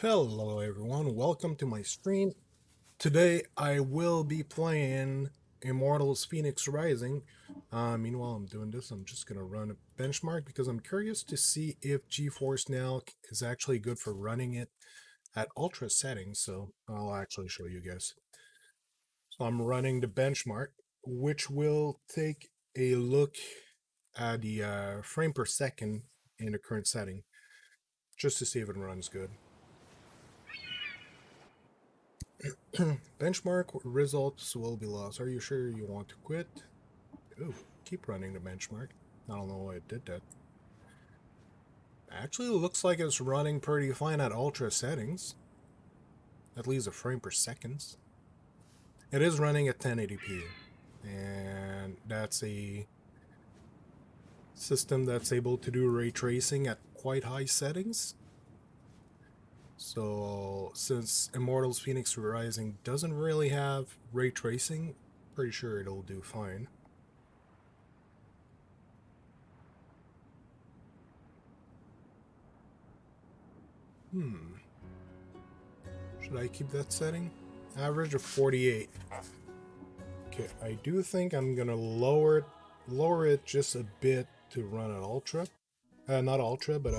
Hello everyone, welcome to my stream. Today I will be playing Immortals Fenyx Rising. Meanwhile I'm doing this, I'm just gonna run a benchmark because I'm curious to see if GeForce Now is actually good for running it at ultra settings, so I'll actually show you guys. So I'm running the benchmark, which will take a look at the frame per second in the current setting, just to see if it runs good. Benchmark results will be lost. Are you sure you want to quit? Ooh, keep running the benchmark. I don't know why it did that. Actually, it looks like it's running pretty fine at ultra settings. At least a frame per second. It is running at 1080p. And that's a system that's able to do ray tracing at quite high settings. So, since Immortals Fenyx Rising doesn't really have ray tracing, pretty sure it'll do fine. Should I keep that setting? Average of 48. Okay, I do think I'm gonna lower it just a bit to run at ultra. Not ultra, but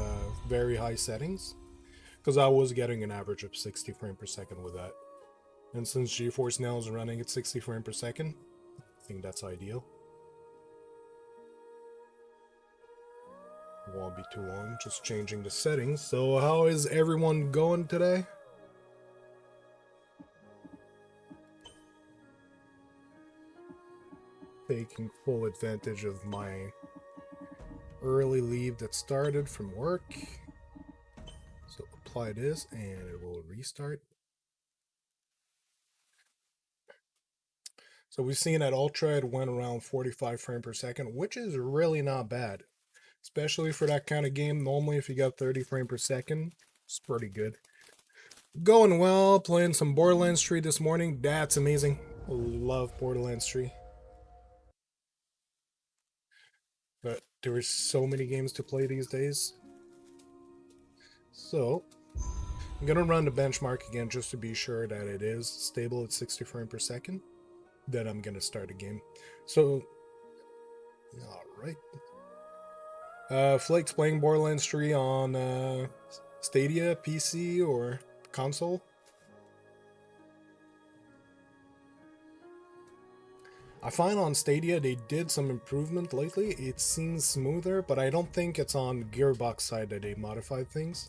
very high settings. Because I was getting an average of 60 frames per second with that. And since GeForce Now is running at 60 frames per second, I think that's ideal. Won't be too long, just changing the settings. So how is everyone going today? Taking full advantage of my early leave that started from work. So apply this and it will restart. So we've seen at Ultra it went around 45 frames per second, which is really not bad. Especially for that kind of game. Normally if you got 30 frames per second, it's pretty good. Going well, playing some Borderlands 3 this morning. That's amazing. Love Borderlands 3. But there are so many games to play these days. So I'm gonna run the benchmark again just to be sure that it is stable at 60 frames per second. Then I'm gonna start a game. So, alright. Flake's playing Borderlands 3 on Stadia, PC, or console. I find on Stadia they did some improvement lately. It seems smoother, but I don't think it's on Gearbox side that they modified things.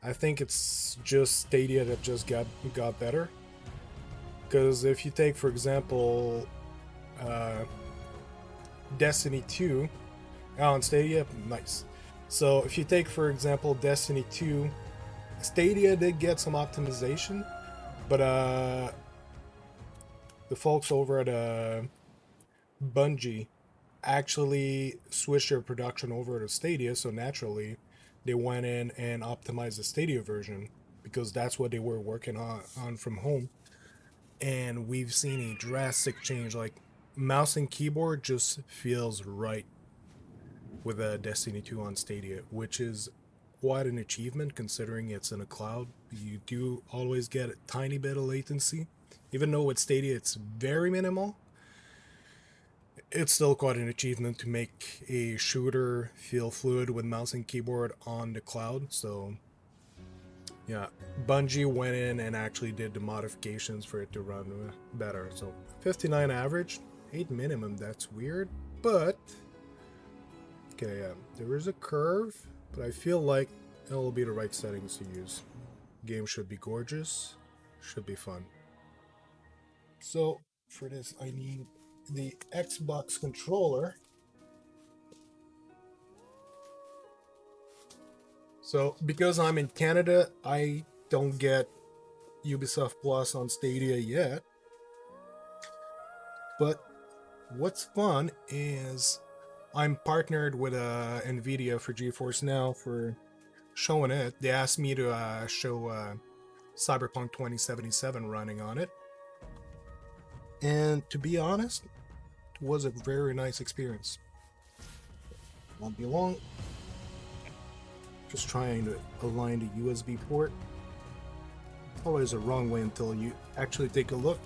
I think it's just Stadia that just got better. Because if you take, for example, uh, Destiny 2 on Stadia, nice. So if you take, for example, Destiny 2, Stadia did get some optimization, but the folks over at Bungie actually switched their production over to Stadia, so naturally they went in and optimized the Stadia version because that's what they were working on from home. And we've seen a drastic change. Like, mouse and keyboard just feels right with Destiny 2 on Stadia, which is quite an achievement considering it's in a cloud. You do always get a tiny bit of latency. Even though with Stadia it's very minimal, it's still quite an achievement to make a shooter feel fluid with mouse and keyboard on the cloud. So yeah, Bungie went in and actually did the modifications for it to run better. So 59 average, 8 minimum, that's weird, but okay, yeah, there is a curve, but I feel like it'll be the right settings to use. Game should be gorgeous, should be fun. So for this, I need the Xbox controller. So because I'm in Canada, I don't get Ubisoft Plus on Stadia yet. But what's fun is I'm partnered with Nvidia for GeForce Now for showing it. They asked me to show Cyberpunk 2077 running on it. And to be honest, it was a very nice experience. Won't be long. Just trying to align the USB port. Always the wrong way until you actually take a look.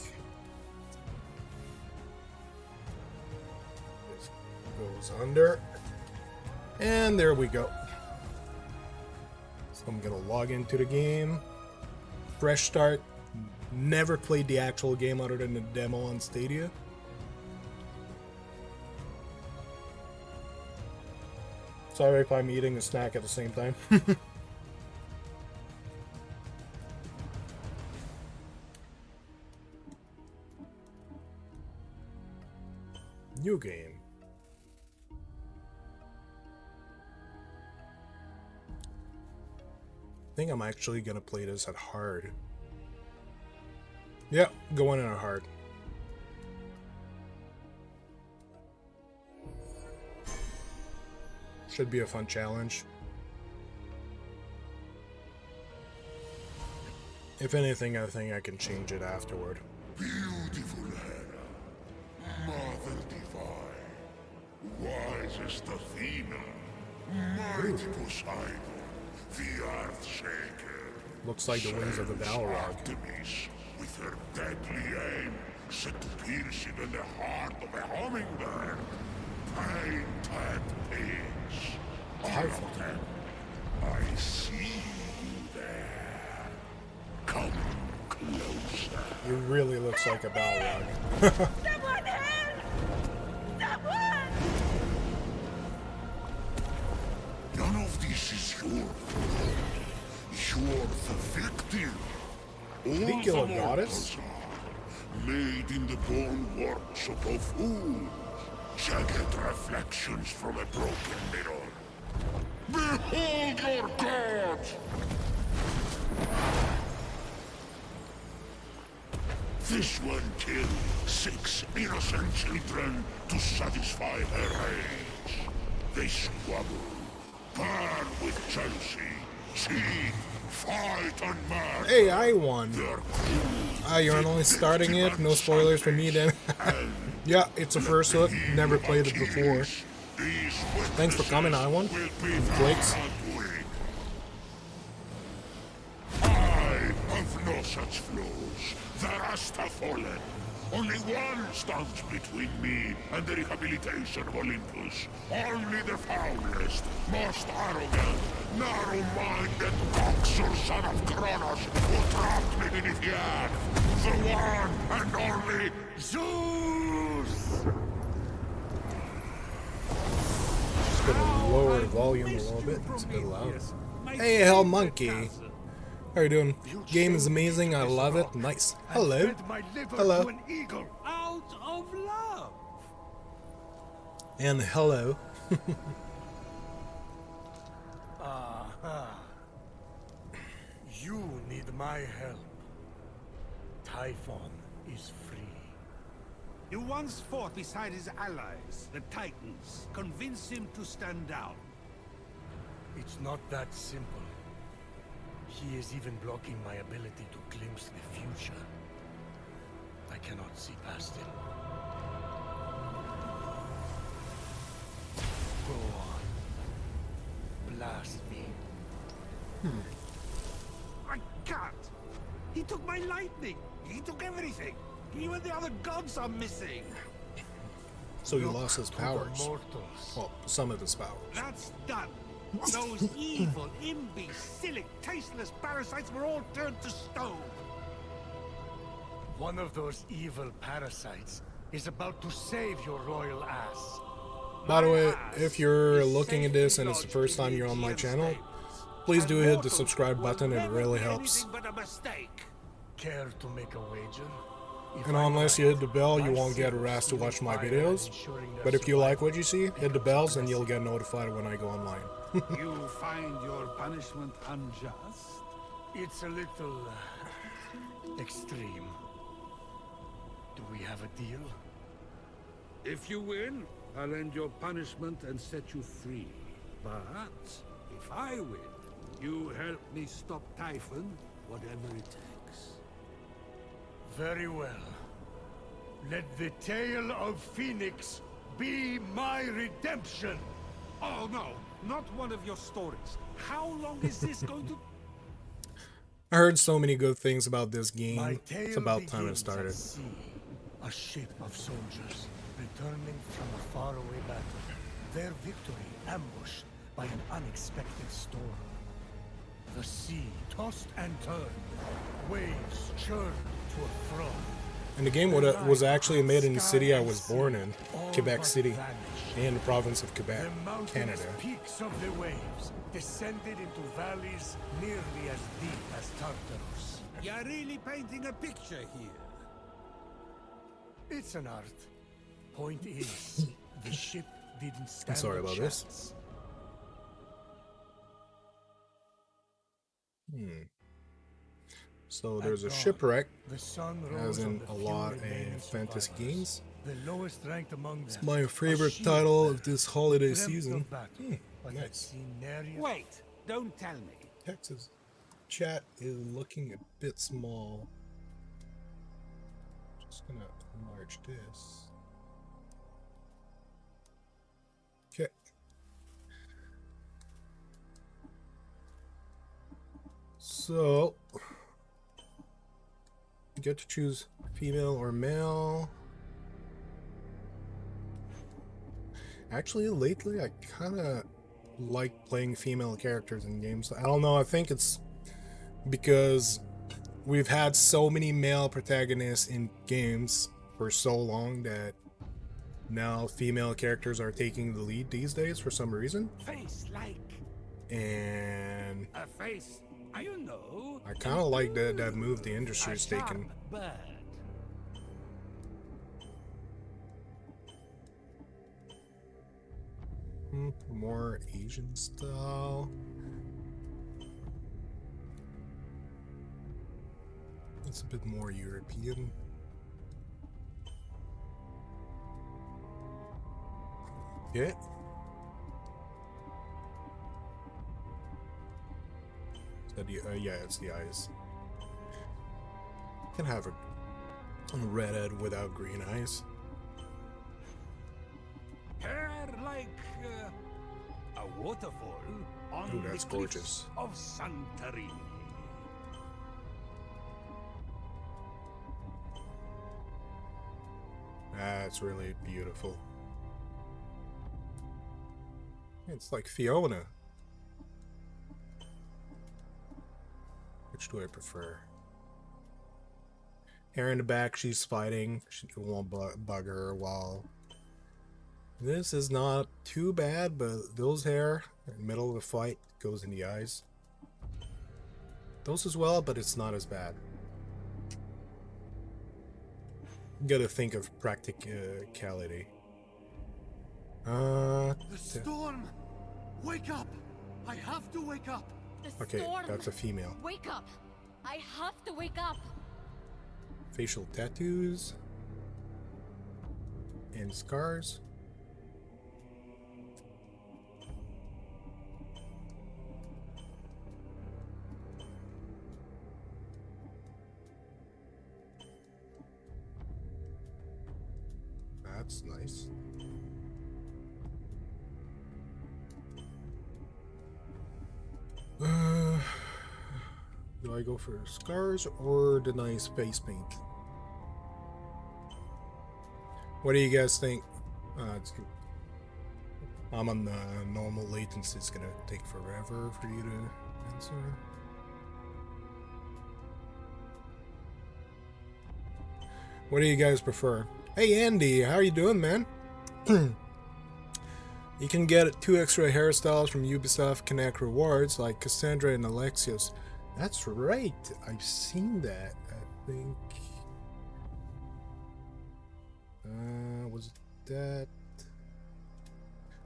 This goes under. And there we go. So I'm gonna log into the game. Fresh start. Never played the actual game other than the demo on Stadia. Sorry if I'm eating a snack at the same time. New game. I think I'm actually gonna play this at hard. Yeah, going in at hard. Should be a fun challenge. If anything, I think I can change it afterward. Beautiful Hera, Mother Divine, wisest Athena, mighty Poseidon, the Earth Shaker. Looks like the wings of the Balrog. Artemis, with her deadly aim, set to pierce even the heart of a hummingbird. Painted pigs, all of them. I see you there. Come closer. It really looks like a Balrog. Someone help! Someone! None of this is your fault. You're the victim. Did he kill a goddess? Are made in the bone workshop of fools. Jagged reflections from a broken mirror. Behold your god! This one killed 6 innocent children to satisfy her rage. They squabble, burn with jealousy, cheat, fight and murder. Hey, I won. They're cruel, You're only starting it. No spoilers for me then. Yeah, it's a first look. Never played it before. Thanks for coming, I won. Clicks. I have no such flaws. The rest have fallen. Only one stands between me and the rehabilitation of Olympus. Only the foulest, most arrogant, narrow-minded coxer son of Kronos who trapped me beneath the earth. The one and only Zeus! Just gonna lower the volume a little bit. It's a bit loud. Hey, Hell Monkey. How are you doing? Game is amazing. I love it. Nice. Hello. Hello. Out of love. And hello. You need my help. Typhon is free. You once fought beside his allies, the Titans. Convince him to stand down. It's not that simple. He is even blocking my ability to glimpse the future. I cannot see past him. Go on. Blast me. I can't! He took my lightning! He took everything! Even the other gods are missing! So he Look lost his to the powers. mortals. Well, some of his powers. That's done! Those evil, imbecilic, tasteless parasites were all turned to stone! One of those evil parasites is about to save your royal ass. By the way, if you're looking at this and it's the first time you're on my channel, please do hit the subscribe button. It really helps. But a mistake. Care to make a wager? If And I'm unless you right, hit the bell, you my won't get secret harassed to watch my fire videos. ensuring their But if you like survival. what you see, hit the bells and you'll get notified when I go online. You find your punishment unjust? It's a little extreme. Do we have a deal? If you win, I'll end your punishment and set you free. But if I win, you help me stop Typhon, whatever it takes. Very well. Let the tale of Phoenix be my redemption. Oh no, not one of your stories. How long is this going to... I heard so many good things about this My game. It's tale about time it begins at started. sea. A ship of soldiers returning from a faraway battle. Their victory ambushed by an unexpected storm. The sea tossed and turned. Waves churned to a froth. And the game was actually made in the city I was born in, Quebec City, in the province of Quebec, The mountainous Canada. peaks of the waves descended into valleys nearly as deep as Tartarus. You're really painting a picture here. It's an art. Point is, the ship didn't stand sorry a about this. chance. So there's a dawn, shipwreck, The sun as rose on in the a few lot of remaining fantasy survivors. games. The lowest ranked among them. My a favorite shield title bearer, of this holiday dreamt season. of battle, but had Nice. seen nary a Wait, don't tell me. Texas chat is looking a bit small. Just gonna enlarge this. Okay. So you get to choose female or male. Actually, lately I kind of like playing female characters in games. I don't know, I think it's because we've had so many male protagonists in games for so long that now female characters are taking the lead these days for some reason. Face like And a face, you know. I kind of like that move the industry's taken. Bird. More Asian style. It's a bit more European. Yeah. Is that yeah, it's the eyes. Can have a redhead without green eyes. Hair like a waterfall on Ooh, that's the gorgeous. cliffs of Santorini. That's really beautiful. It's like Fiona. Which do I prefer? Hair in the back, she's fighting. She won't bug her while. This is not too bad, but those hair in the middle of the fight goes in the eyes. Those as well, but it's not as bad. You gotta think of practicality. The storm! Wake up! I have to wake up! The Okay, storm! that's a female. Wake up! I have to wake up! Facial tattoos and scars. That's nice. Do I go for scars or the nice face paint? What do you guys think? It's good. I'm on the normal latency. It's gonna take forever for you to answer. What do you guys prefer? Hey Andy, how are you doing, man? You can get 2 extra hairstyles from Ubisoft Connect rewards like Cassandra and Alexios. That's right, I've seen that. I think was that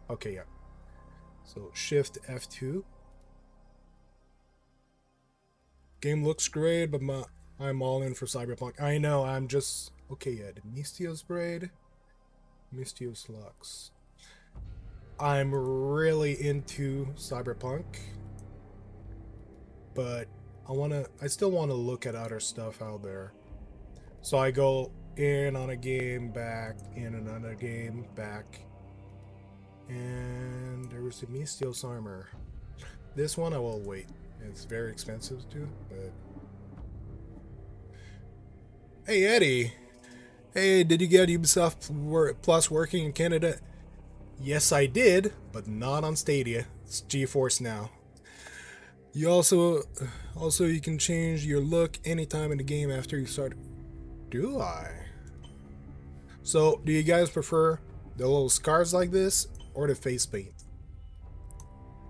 okay? Yeah, so shift F2. Game looks great, but I'm all in for Cyberpunk. I know, I'm just okay. Yeah, the Mystios braid, Mystios locks. I'm really into Cyberpunk, but I still want to look at other stuff out there. So I go in on a game, back, in another game, back. And there was the Mystios armor. This one I will wait. It's very expensive too, but Hey Eddie, hey, did you get Ubisoft Plus working in Canada? Yes, I did, but not on Stadia. It's GeForce Now. You also you can change your look anytime in the game after you start. Do I? So, do you guys prefer the little scars like this or the face paint?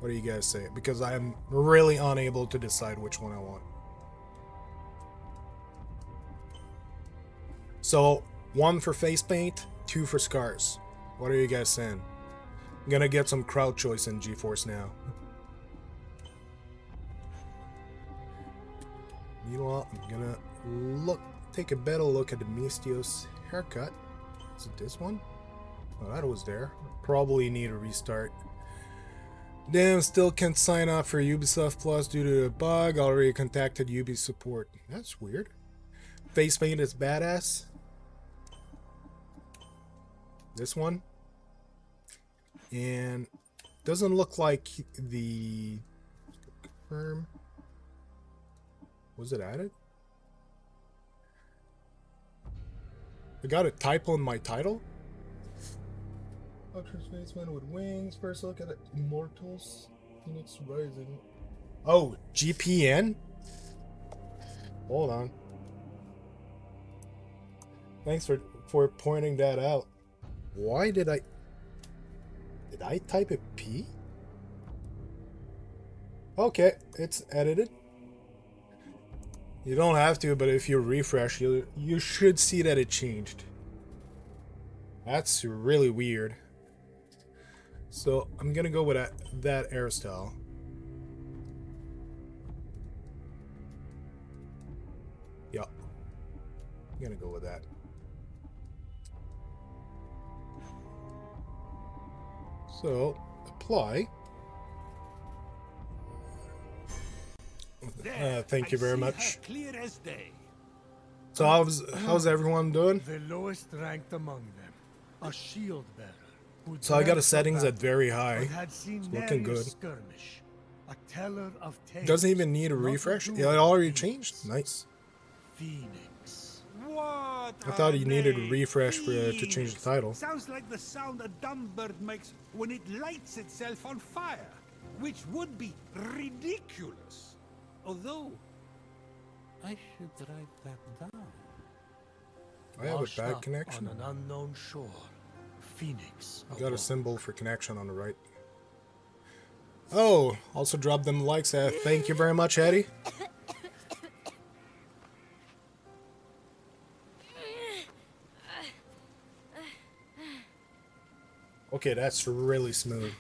What do you guys say? Because I am really unable to decide which one I want. So, 1 for face paint, 2 for scars. What are you guys saying? I'm gonna get some crowd choice in GeForce Now. Meanwhile, I'm gonna take a better look at the Mistio's haircut. Is it this one? Oh, that was there. Probably need a restart. Damn, still can't sign up for Ubisoft Plus due to a bug. Already contacted Ubi support. That's weird. Face paint is badass. This one. And doesn't look like the confirm. Was it added? I got a typo in my title. DrSpaceman with wings. First look at it. Immortals Fenyx Rising. Oh, GPN? Hold on. Thanks for pointing that out. Why did I type a P? Okay, it's edited. You don't have to, but if you refresh, you should see that it changed. That's really weird. So I'm gonna go with that hairstyle. Yup. I'm gonna go with that. So apply. Thank you very much. So how's everyone doing? The lowest ranked among them, a shield bearer. So I got the settings at very high. It's looking good. Skirmish, a teller of tales, Doesn't even need a refresh. Yeah, it already changed. Nice. Phoenix. What I thought you needed a refresh to change the title. Sounds like the sound a dumb bird makes when it lights itself on fire, which would be ridiculous. Although, I should write that down. I have a Washed bad up connection. on an unknown shore. Phoenix. Got a symbol for connection on the right. Oh, also drop them likes. Thank you very much, Eddie. Okay, that's really smooth.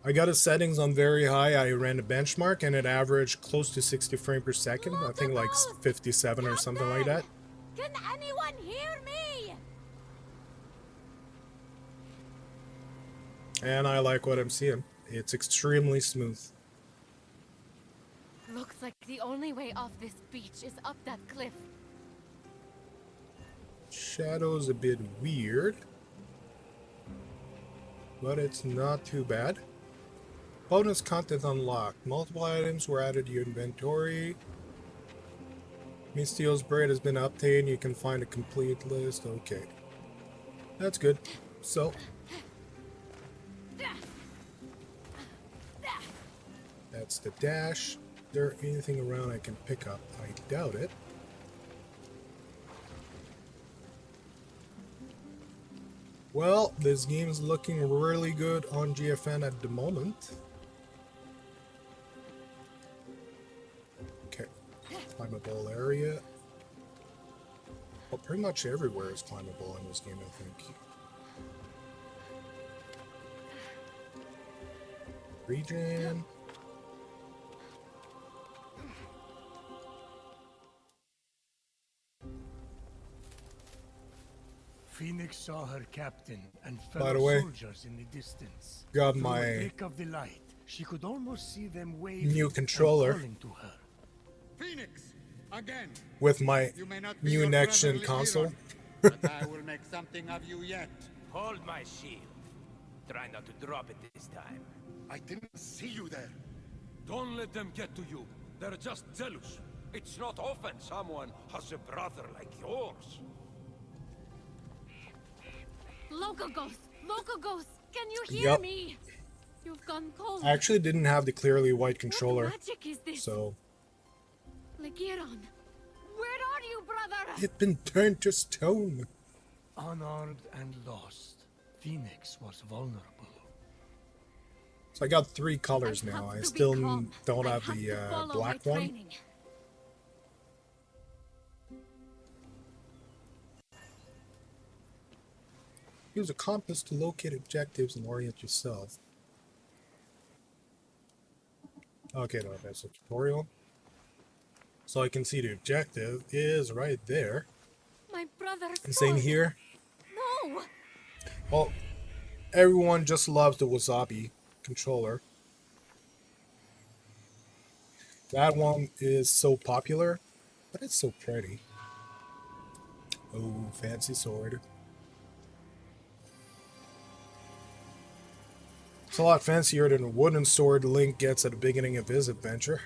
I got the settings on very high. I ran a benchmark and it averaged close to 60 frames per second. I think like 57 or something like that. Can anyone hear me? And I like what I'm seeing. It's extremely smooth. Looks like the only way off this beach is up that cliff. Shadow's a bit weird, but it's not too bad. Bonus content unlocked. Multiple items were added to your inventory. Mistio's braid has been updated. You can find a complete list. Okay. That's good. So. That's the dash. Is there anything around I can pick up? I doubt it. Well, this game is looking really good on GFN at the moment. Okay, climbable area. Well, pretty much everywhere is climbable in this game, I think. Regen. Phoenix saw her captain and By fellow the way, soldiers in the distance. got Through my a flick of the light, she could almost see them waving new and controller calling to her. Phoenix, again. with my You may not be new your next-gen brotherly console. hero, but I will make something of you yet. Hold my shield. Try not to drop it this time. I didn't see you there. Don't let them get to you. They're just jealous. It's not often someone has a brother like yours. Local ghost! Local ghost! Can you hear Yup. me? You've gone cold. I actually didn't have the clearly white What controller, magic is this? so Legiron, where are you, brother? it's been turned to stone. Unarmed and lost, Phoenix was vulnerable. So I got 3 colors I now. have I to still be calm. don't I have to the follow black my one. training. Use a compass to locate objectives and orient yourself. Okay, no, that's a tutorial. So I can see the objective is right there. My brother's And same sword. here. No! Well, everyone just loves the Wasabi controller. That one is so popular, but it's so pretty. Oh, fancy sword. It's a lot fancier than the wooden sword Link gets at the beginning of his adventure.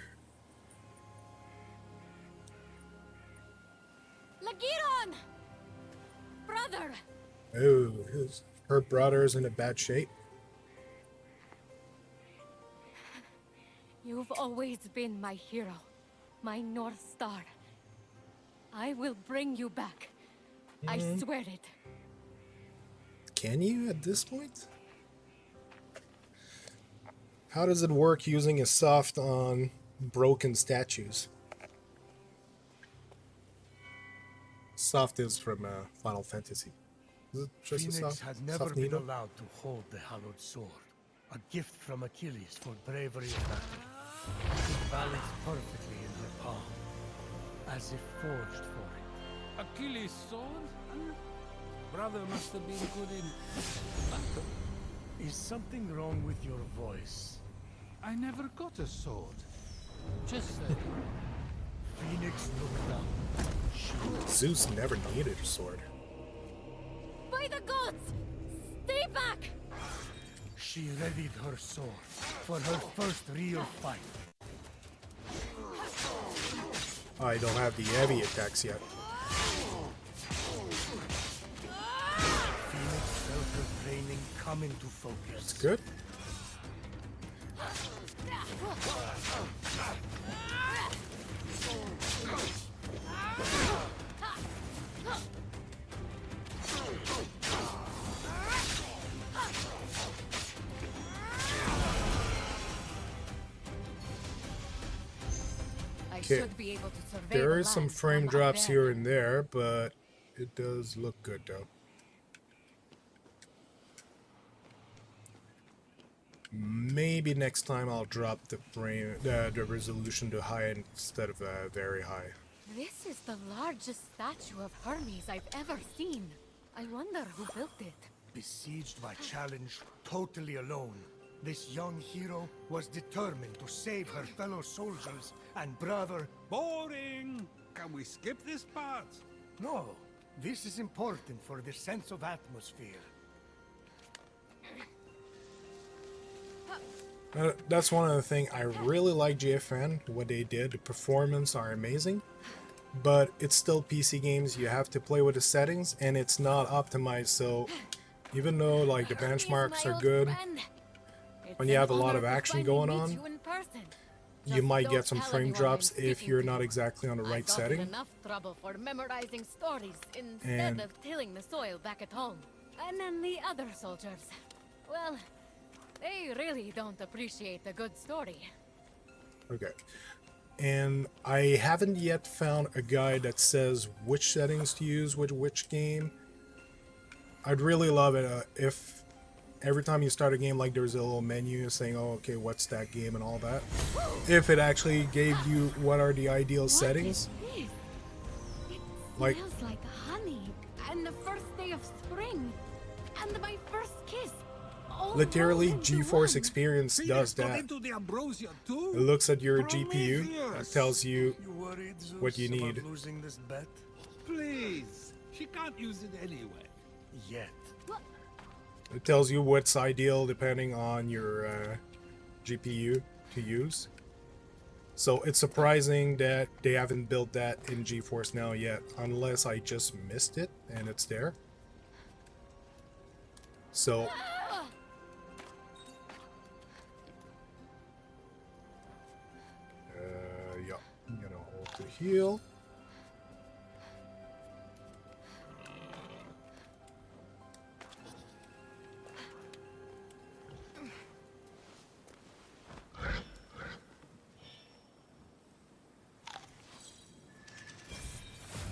Legiron! Brother! Oh, her brother's in a bad shape. You've always been my hero, my North Star. I will bring you back. I swear it. Can you at this point? How does it work using a soft on broken statues? Soft is from Final Fantasy. Is it just a Phoenix soft, had never soft been needle? allowed to hold the hallowed sword, a gift from Achilles for bravery in battle. It balanced perfectly in her palm, as if forged for it. Achilles' sword? Huh? Brother must have been good in battle. Is something wrong with your voice? I never got a sword. Just saying. Phoenix looked up. Zeus never needed a sword. By the gods! Stay back! She readied her sword for her first real fight. I don't have the heavy attacks yet. Phoenix felt her training come into focus. It's good. I Okay. should be able to survey There the is some land frame from up drops there. here and there, but it does look good though. Maybe next time I'll drop the frame, the resolution to high instead of very high. This is the largest statue of Hermes I've ever seen. I wonder who built it. Besieged by challenge, totally alone, this young hero was determined to save her fellow soldiers and brother. Boring! Can we skip this part? No, this is important for the sense of atmosphere. That's one of the things I really like GFN, what they did. The performance are amazing, but it's still PC games. You have to play with the settings, and it's not optimized. So even though like the Hermes, benchmarks my are old good, friend. It's when you an have a lot honor of to action finally going meet on, you in person. you Just might don't get some tell frame anyone drops I'm if speaking you're to not you. exactly on the I right got in setting. enough trouble for memorizing stories instead And- of tilling the soil back at home. And then the other soldiers, well, they really don't appreciate a good story. Okay. And I haven't yet found a guide that says which settings to use with which game. I'd really love it if every time you start a game, like there's a little menu saying, oh, okay, what's that game and all that. If it actually gave you what are the ideal settings. What is this? It Like- smells like honey, and the first day of spring, and my first kiss. All Literally, rolled into GeForce one. Experience does Phoenix got that. into the ambrosia too? It looks at your GPU and Prometheus! tells you You worried, Zeus, What you about need. losing this bet? Please. She can't use it anyway. Yet. it tells you what's ideal depending on your GPU to use. So it's surprising that they haven't built that in GeForce Now yet, unless I just missed it and it's there. So yeah, I'm gonna hold to heal.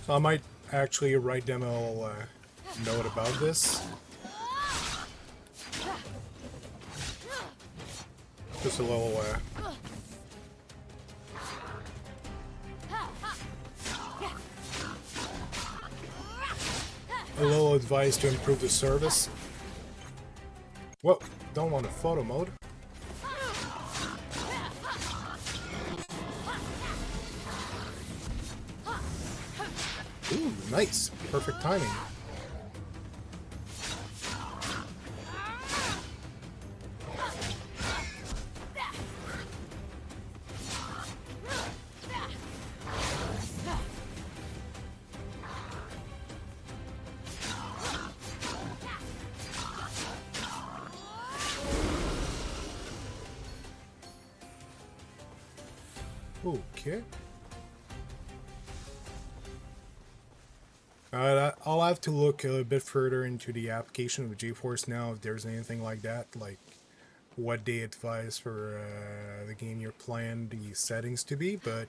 So I might actually write them a little note about this. Just a little advice to improve the service. Whoa, don't want a photo mode. Ooh, nice. Perfect timing. Okay. I'll have to look a bit further into the application of GeForce Now if there's anything like that, like what they advise for the game you're playing the settings to be, but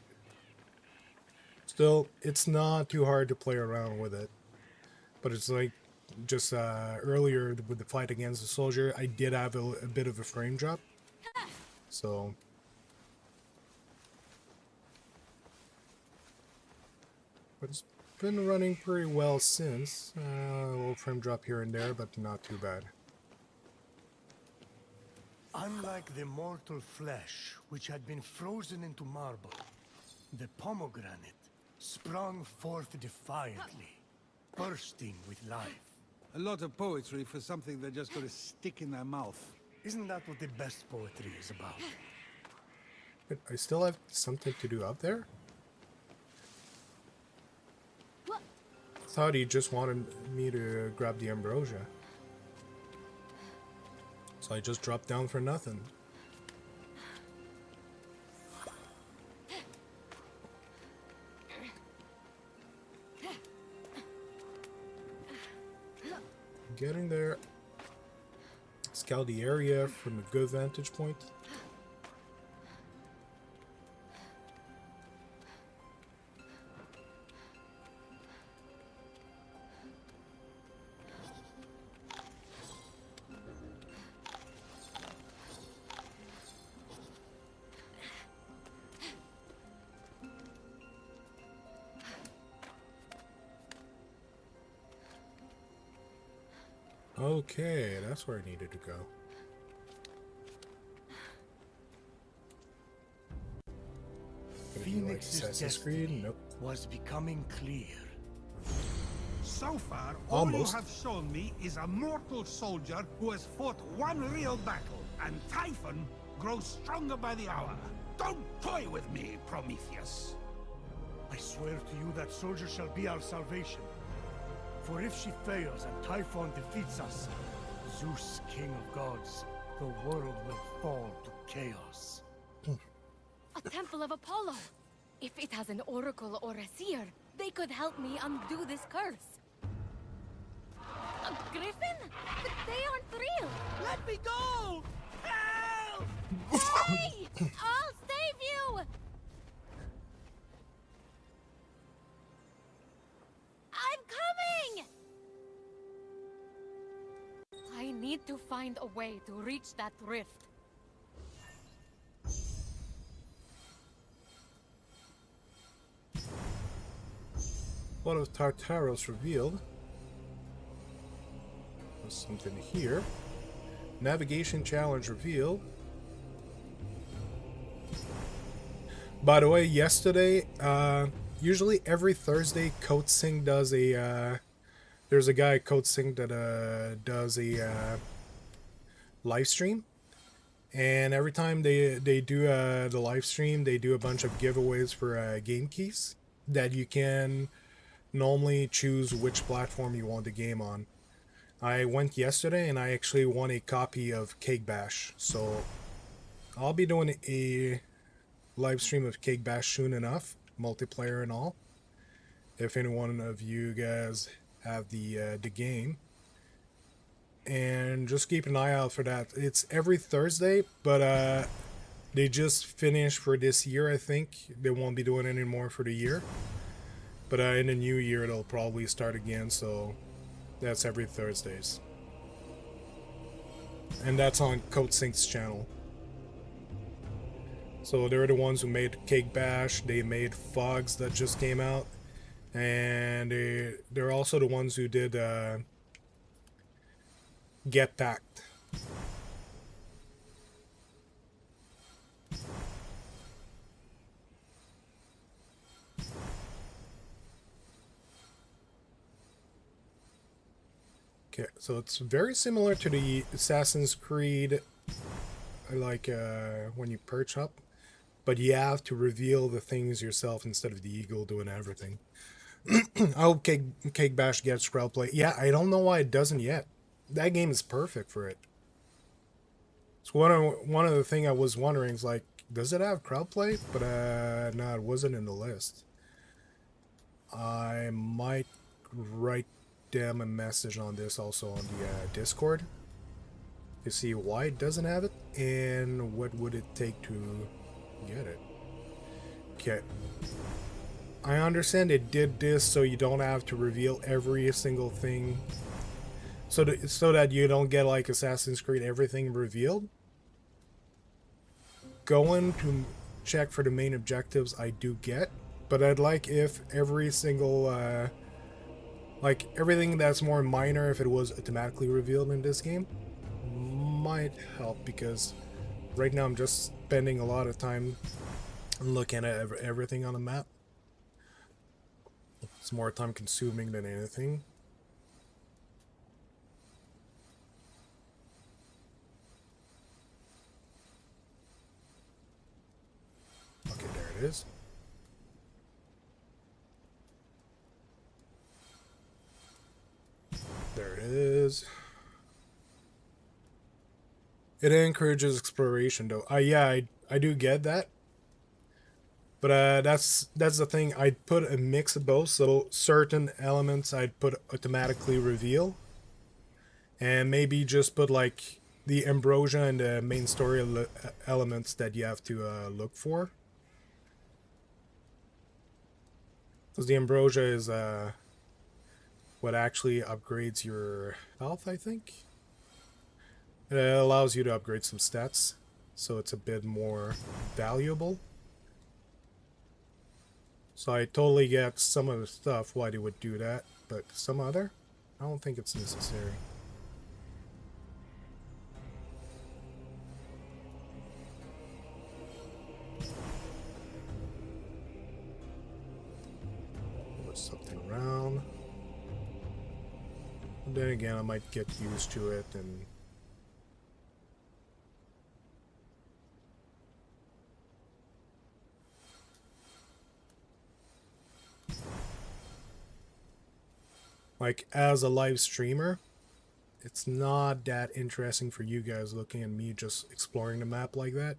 still, it's not too hard to play around with it. But it's like, just earlier with the fight against the soldier, I did have a bit of a frame drop, so... But it's been running pretty well since. A little frame drop here and there, but not too bad. Unlike the mortal flesh, which had been frozen into marble, the pomegranate sprung forth defiantly, bursting with life. A lot of poetry for something they're just gonna stick in their mouth. Isn't that what the best poetry is about? But I still have something to do up there? I thought he just wanted me to grab the ambrosia. So I just dropped down for nothing. Getting there. Scout the area from a good vantage point. Okay, that's where I needed to go. Phoenix's Assassin's destiny Creed? Nope. was becoming clear. So far, all Almost. you have shown me is a mortal soldier who has fought one real battle, and Typhon grows stronger by the hour. Don't toy with me, Prometheus. I swear to you that soldier shall be our salvation. For if she fails and Typhon defeats us, Zeus, king of gods, the world will fall to chaos. A temple of Apollo. If it has an oracle or a seer, they could help me undo this curse. A griffin? But they aren't real. Let me go! Help! Hey! I'll save you! I'm coming! I need to find a way to reach that rift. One of Tartaros revealed. There's something here. Navigation challenge revealed. By the way, yesterday, usually every Thursday, Code Sync does a, there's a guy, Code Sync, that does a live stream. And every time they do the live stream, they do a bunch of giveaways for game keys that you can normally choose which platform you want the game on. I went yesterday and I actually won a copy of Cake Bash, so I'll be doing a live stream of Cake Bash soon enough, multiplayer and all. If any one of you guys have the game, and just keep an eye out for that. It's every Thursday, but they just finished for this year. I think they won't be doing it anymore for the year, but in the new year they'll probably start again. So that's every Thursdays, and that's on Code Sync's channel. So they're the ones who made Cake Bash. They made Fogs that just came out, and they're also the ones who did Get Packed. Okay, so it's very similar to the Assassin's Creed, like when you perch up, but you have to reveal the things yourself instead of the eagle doing everything. I hope Cake Bash gets crowdplay. Yeah, I don't know why it doesn't yet. That game is perfect for it. It's one of the thing I was wondering is like, does it have crowdplay? But no, it wasn't in the list. I might write them a message on this also on the Discord to see why it doesn't have it and what would it take to get it. Okay. I understand it did this so you don't have to reveal every single thing, so that you don't get like Assassin's Creed everything revealed. Going to check for the main objectives I do get, but I'd like if every single like everything that's more minor, if it was automatically revealed in this game, might help, because right now I'm just spending a lot of time looking at everything on the map. It's more time consuming than anything. Okay, there it is. There it is. It encourages exploration though. Yeah, I do get that. But that's the thing. I'd put a mix of both. So certain elements I'd put automatically reveal, and maybe just put like the ambrosia and the main story elements that you have to look for. Because the ambrosia is what actually upgrades your health, I think. It allows you to upgrade some stats, so it's a bit more valuable. So I totally get some of the stuff why they would do that, but some other, I don't think it's necessary. Put something around. And then again, I might get used to it and like, as a live streamer, it's not that interesting for you guys looking at me just exploring the map like that.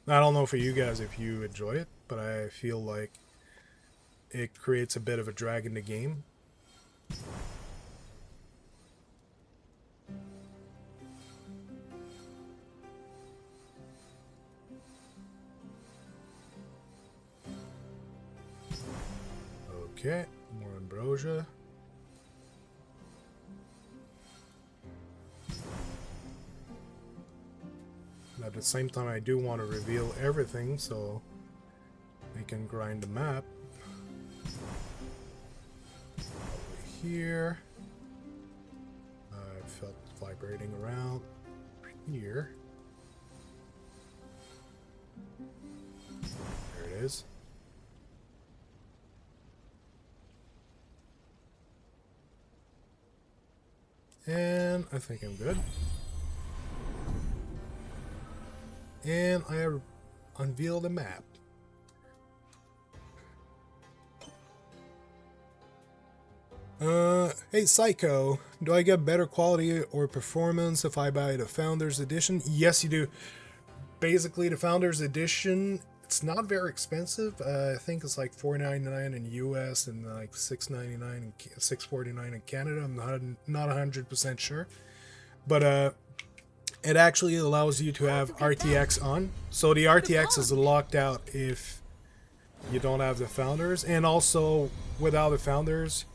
I don't know for you guys if you enjoy it, but I feel like it creates a bit of a drag in the game. Okay, more ambrosia. At the same time, I do want to reveal everything so I can grind the map. Over here. I felt vibrating around here. There it is. And I think I'm good. And I unveil the map. Hey Psycho, do I get better quality or performance if I buy the Founders Edition? Yes, you do. Basically, the Founders Edition, it's not very expensive. I think it's like $4.99 in US and like $6.99 and $6.49 in Canada. I'm not 100% sure, but it actually allows you to have RTX on. So the RTX is locked out if you don't have the Founders, and also without the Founders,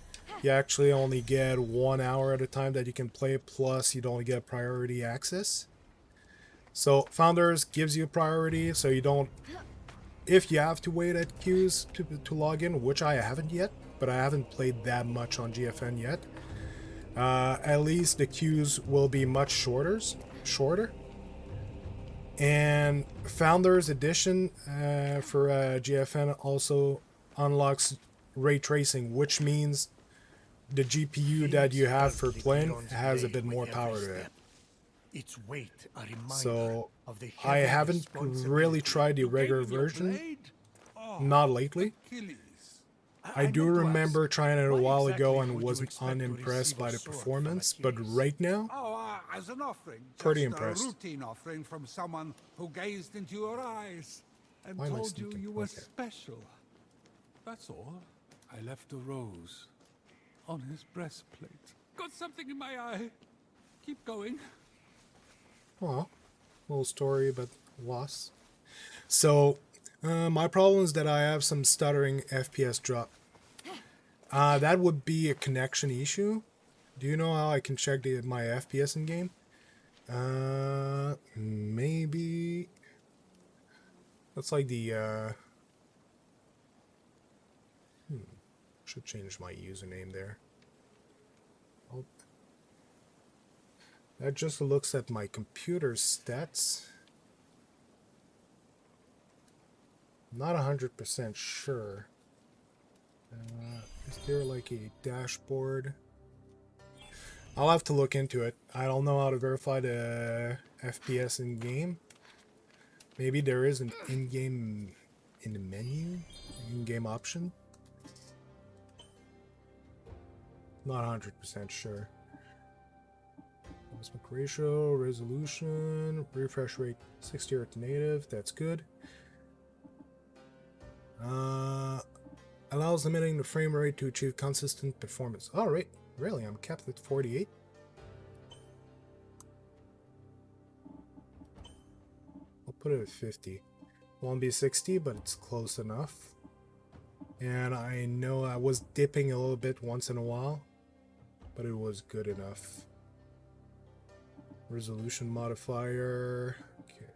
you actually only get 1 hour at a time that you can play, plus you don't get priority access. So Founders gives you priority, so you don't, if you have to wait at queues to log in, which I haven't yet, but I haven't played that much on GFN yet, at least the queues will be much shorter. And Founders Edition for GFN also unlocks ray tracing, which means the GPU that you have for playing has a bit more power to it. Its weight a reminder So of the I heavy haven't responsibility. really tried the regular Gave him your version, blade? Oh, not lately. Achilles. I do meant to remember ask, trying it a why while exactly ago and would you was expect to unimpressed receive by a the sword from performance, but Achilles? right now, Oh, as an offering. Pretty Just impressed. a routine offering from someone who gazed into your eyes and Why am I told you sneaking? you were Okay. special. That's all. I left a rose on his breastplate. Got something in my eye. Keep going. well, little story about loss. So, my problem is that I have some stuttering FPS drop. That would be a connection issue. Do you know how I can check my FPS in game? Maybe. That's like the. Should change my username there. Oh. That just looks at my computer stats. Not 100% sure. Is there like a dashboard? I'll have to look into it. I don't know how to verify the FPS in game. Maybe there is an in-game in the menu, in-game option. Not 100% sure. Aspect ratio, resolution, refresh rate 60 Hz native. That's good. Allows limiting the frame rate to achieve consistent performance. Oh, right. Really? I'm capped at 48? I'll put it at 50. Won't be 60, but it's close enough. And I know I was dipping a little bit once in a while, but it was good enough. Resolution modifier. Okay.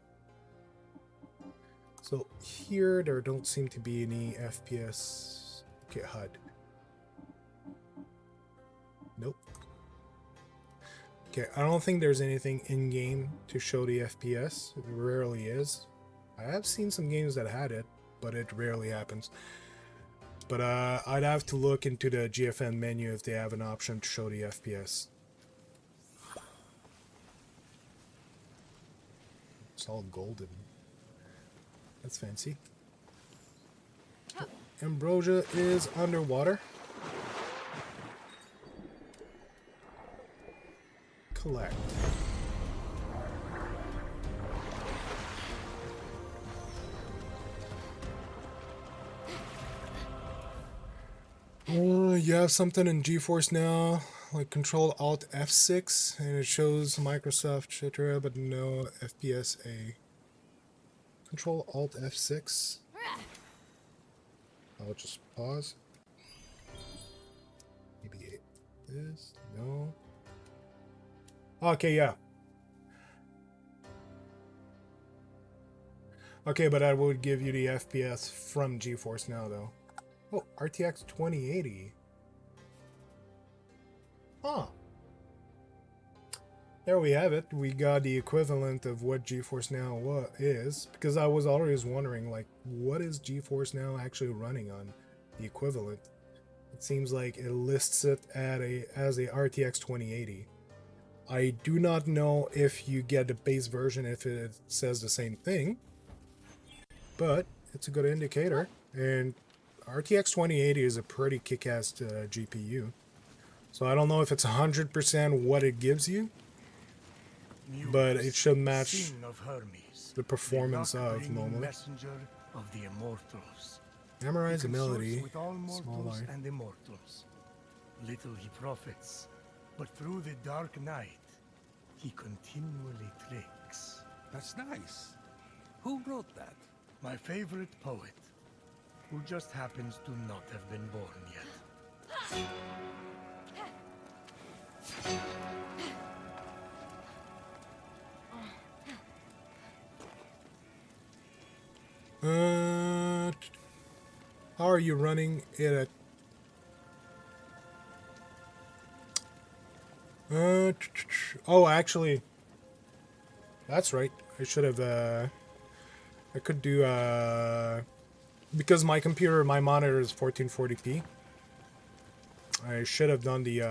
So here there don't seem to be any FPS. Okay, HUD. Nope. Okay, I don't think there's anything in-game to show the FPS. It rarely is. I have seen some games that had it, but it rarely happens. But I'd have to look into the GFN menu if they have an option to show the FPS. It's all golden. That's fancy. Ambrosia is underwater. Collect. You have something in GeForce now, like Control Alt F6, and it shows Microsoft, etc., but no FPSA. Control Alt F6. I'll just pause. Maybe this. No. Okay, yeah. Okay, but that would give you the FPS from GeForce Now, though. Oh, RTX 2080. Huh. There we have it. We got the equivalent of what GeForce Now is, because I was always wondering, like, what is GeForce Now actually running on? The equivalent. It seems like it lists it at as a RTX 2080. I do not know if you get the base version if it says the same thing, but it's a good indicator. And RTX 2080 is a pretty kick-ass GPU. So I don't know if it's 100% what it gives you, but it should match Sin of Hermes, the performance the of luck-bringing normally. messenger of the Immortals. Memorize He ability, consorts with all small mortals eye. and immortals. Little he profits, but through the dark night, he continually tricks. That's nice. Who wrote that? My favorite poet, who just happens to not have been born yet. How are you running it at? Oh, actually, that's right. I should have. I could do. Because my computer, my monitor is 1440p. I should have done the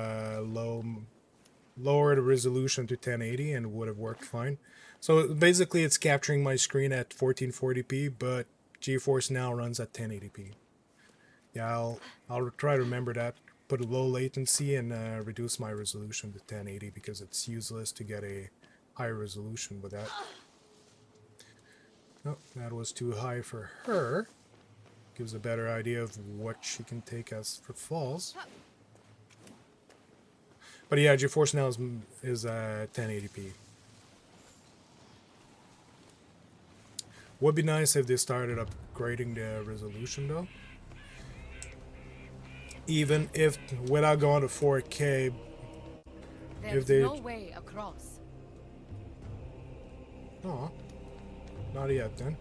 lower the resolution to 1080 and it would have worked fine. So basically, it's capturing my screen at 1440p, but GeForce Now runs at 1080p. Yeah, I'll try to remember that. Put a low latency and reduce my resolution to 1080 because it's useless to get a higher resolution with that. Oh, that was too high for her. Gives a better idea of what she can take as for falls. But yeah, GeForce Now is 1080p. Would be nice if they started upgrading the resolution though. Even if without going to 4K, There's they no way across. oh, not yet then.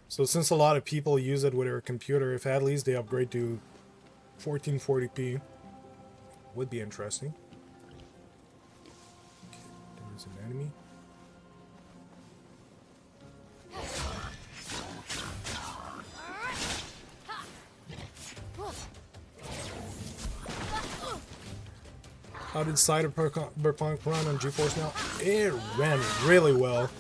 So since a lot of people use it with their computer, if at least they upgrade to 1440p, would be interesting. Okay, there's an enemy. How did Cyberpunk run on GeForce Now? It ran really well.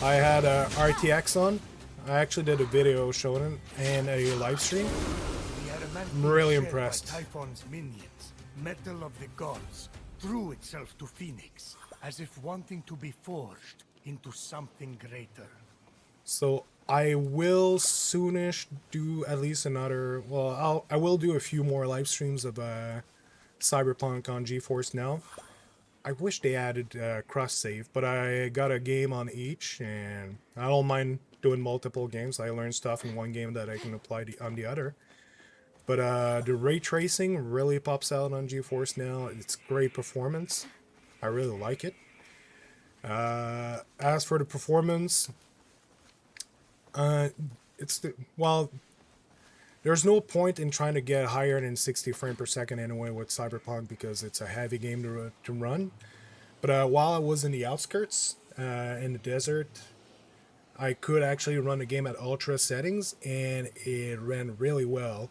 I had RTX on. I actually did a video showing it and a live stream. I'm really impressed. Typhon's minions, metal of the gods, threw itself to Phoenix, as if wanting to be forged into something greater. So I will soonish do at least another. Well, I will do a few more live streams of Cyberpunk on GeForce Now. I wish they added cross save, but I got a game on each, and I don't mind doing multiple games. I learned stuff in one game that I can apply on the other. But the ray tracing really pops out on GeForce Now. It's great performance. I really like it. As for the performance, there's no point in trying to get higher than 60 frames per second anyway with Cyberpunk because it's a heavy game to run. But while I was in the outskirts, in the desert, I could actually run the game at ultra settings and it ran really well.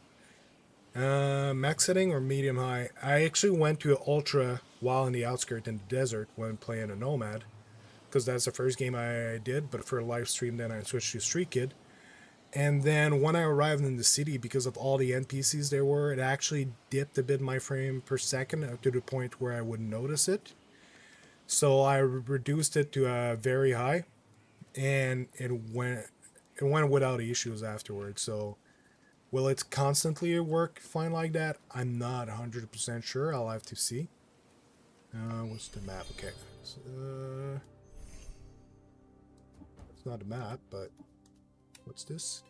Max setting or medium high? I actually went to ultra while in the outskirts in the desert when playing a Nomad because that's the first game I did, but for a live stream then I switched to Street Kid. And then when I arrived in the city, because of all the NPCs there were, it actually dipped a bit my frame per second to the point where I wouldn't notice it. So I reduced it to very high, and it went without issues afterwards. So will it constantly work fine like that? I'm not 100% sure. I'll have to see. What's the map? Okay. It's not a map, but what's this?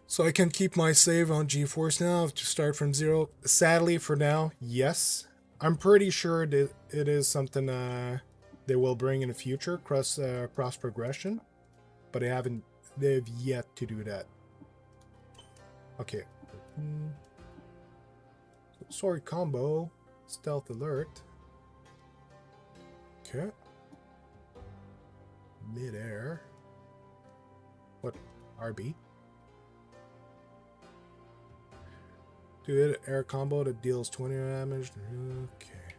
So I can keep my save on GeForce Now to start from 0. Sadly, for now, yes. I'm pretty sure that it is something they will bring in the future, cross progression, but they've yet to do that. Okay. Sorry, combo, stealth alert. Okay. Midair. What? RB? Do hit air combo that deals 20 damage. Okay.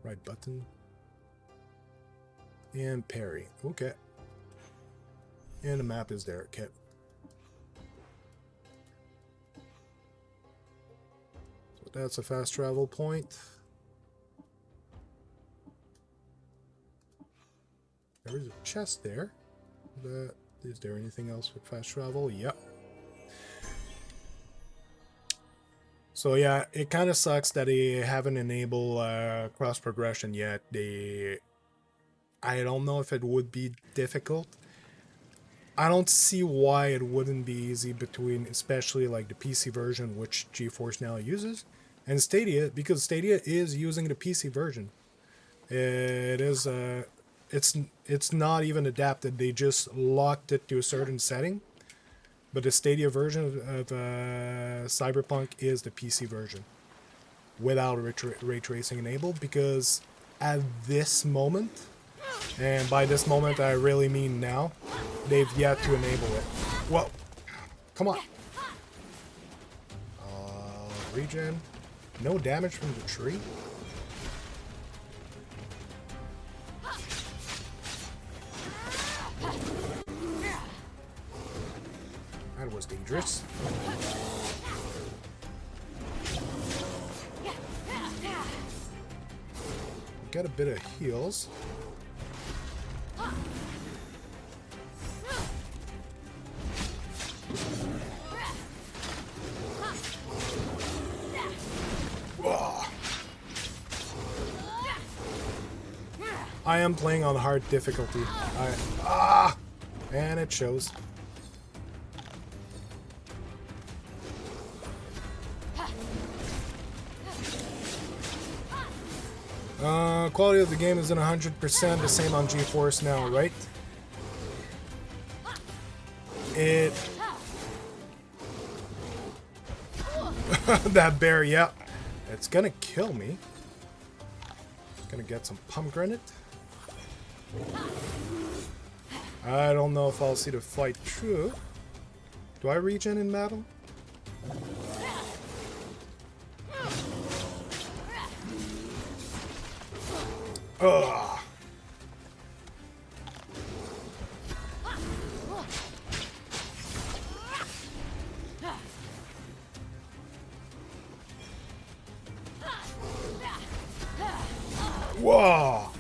Right button. And parry. Okay. And the map is there. Okay. So that's a fast travel point. There is a chest there. Is there anything else with fast travel? Yep. So yeah, it kind of sucks that they haven't enabled cross progression yet. I don't know if it would be difficult. I don't see why it wouldn't be easy between, especially like the PC version, which GeForce Now uses, and Stadia, because Stadia is using the PC version. It is it's not even adapted. They just locked it to a certain setting. But the Stadia version of Cyberpunk is the PC version without ray tracing enabled, because at this moment, and by this moment I really mean now, they've yet to enable it. Whoa! Come on! Regen. No damage from the tree? That was dangerous. Got a bit of heals. I am playing on hard difficulty. And it shows. Quality of the game isn't 100% the same on GeForce Now, right? That bear, yeah. It's gonna kill me. Gonna get some pomegranate. I don't know if I'll see the fight through. Do I regen in battle? Ugh. Whoa.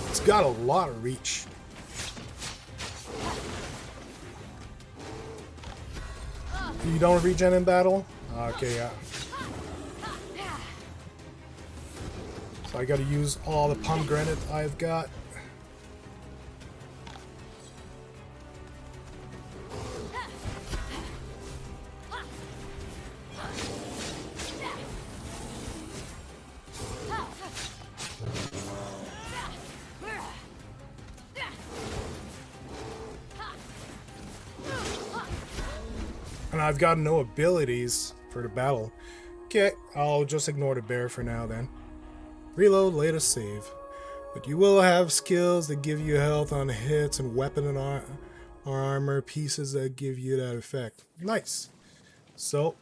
It's got a lot of reach. You don't regen in battle? Okay, yeah. So I gotta use all the pomegranate I've got. And I've got no abilities for the battle. Okay, I'll just ignore the bear for now then. Reload, later save. But you will have skills that give you health on hits and weapon and armor pieces that give you that effect. Nice. So,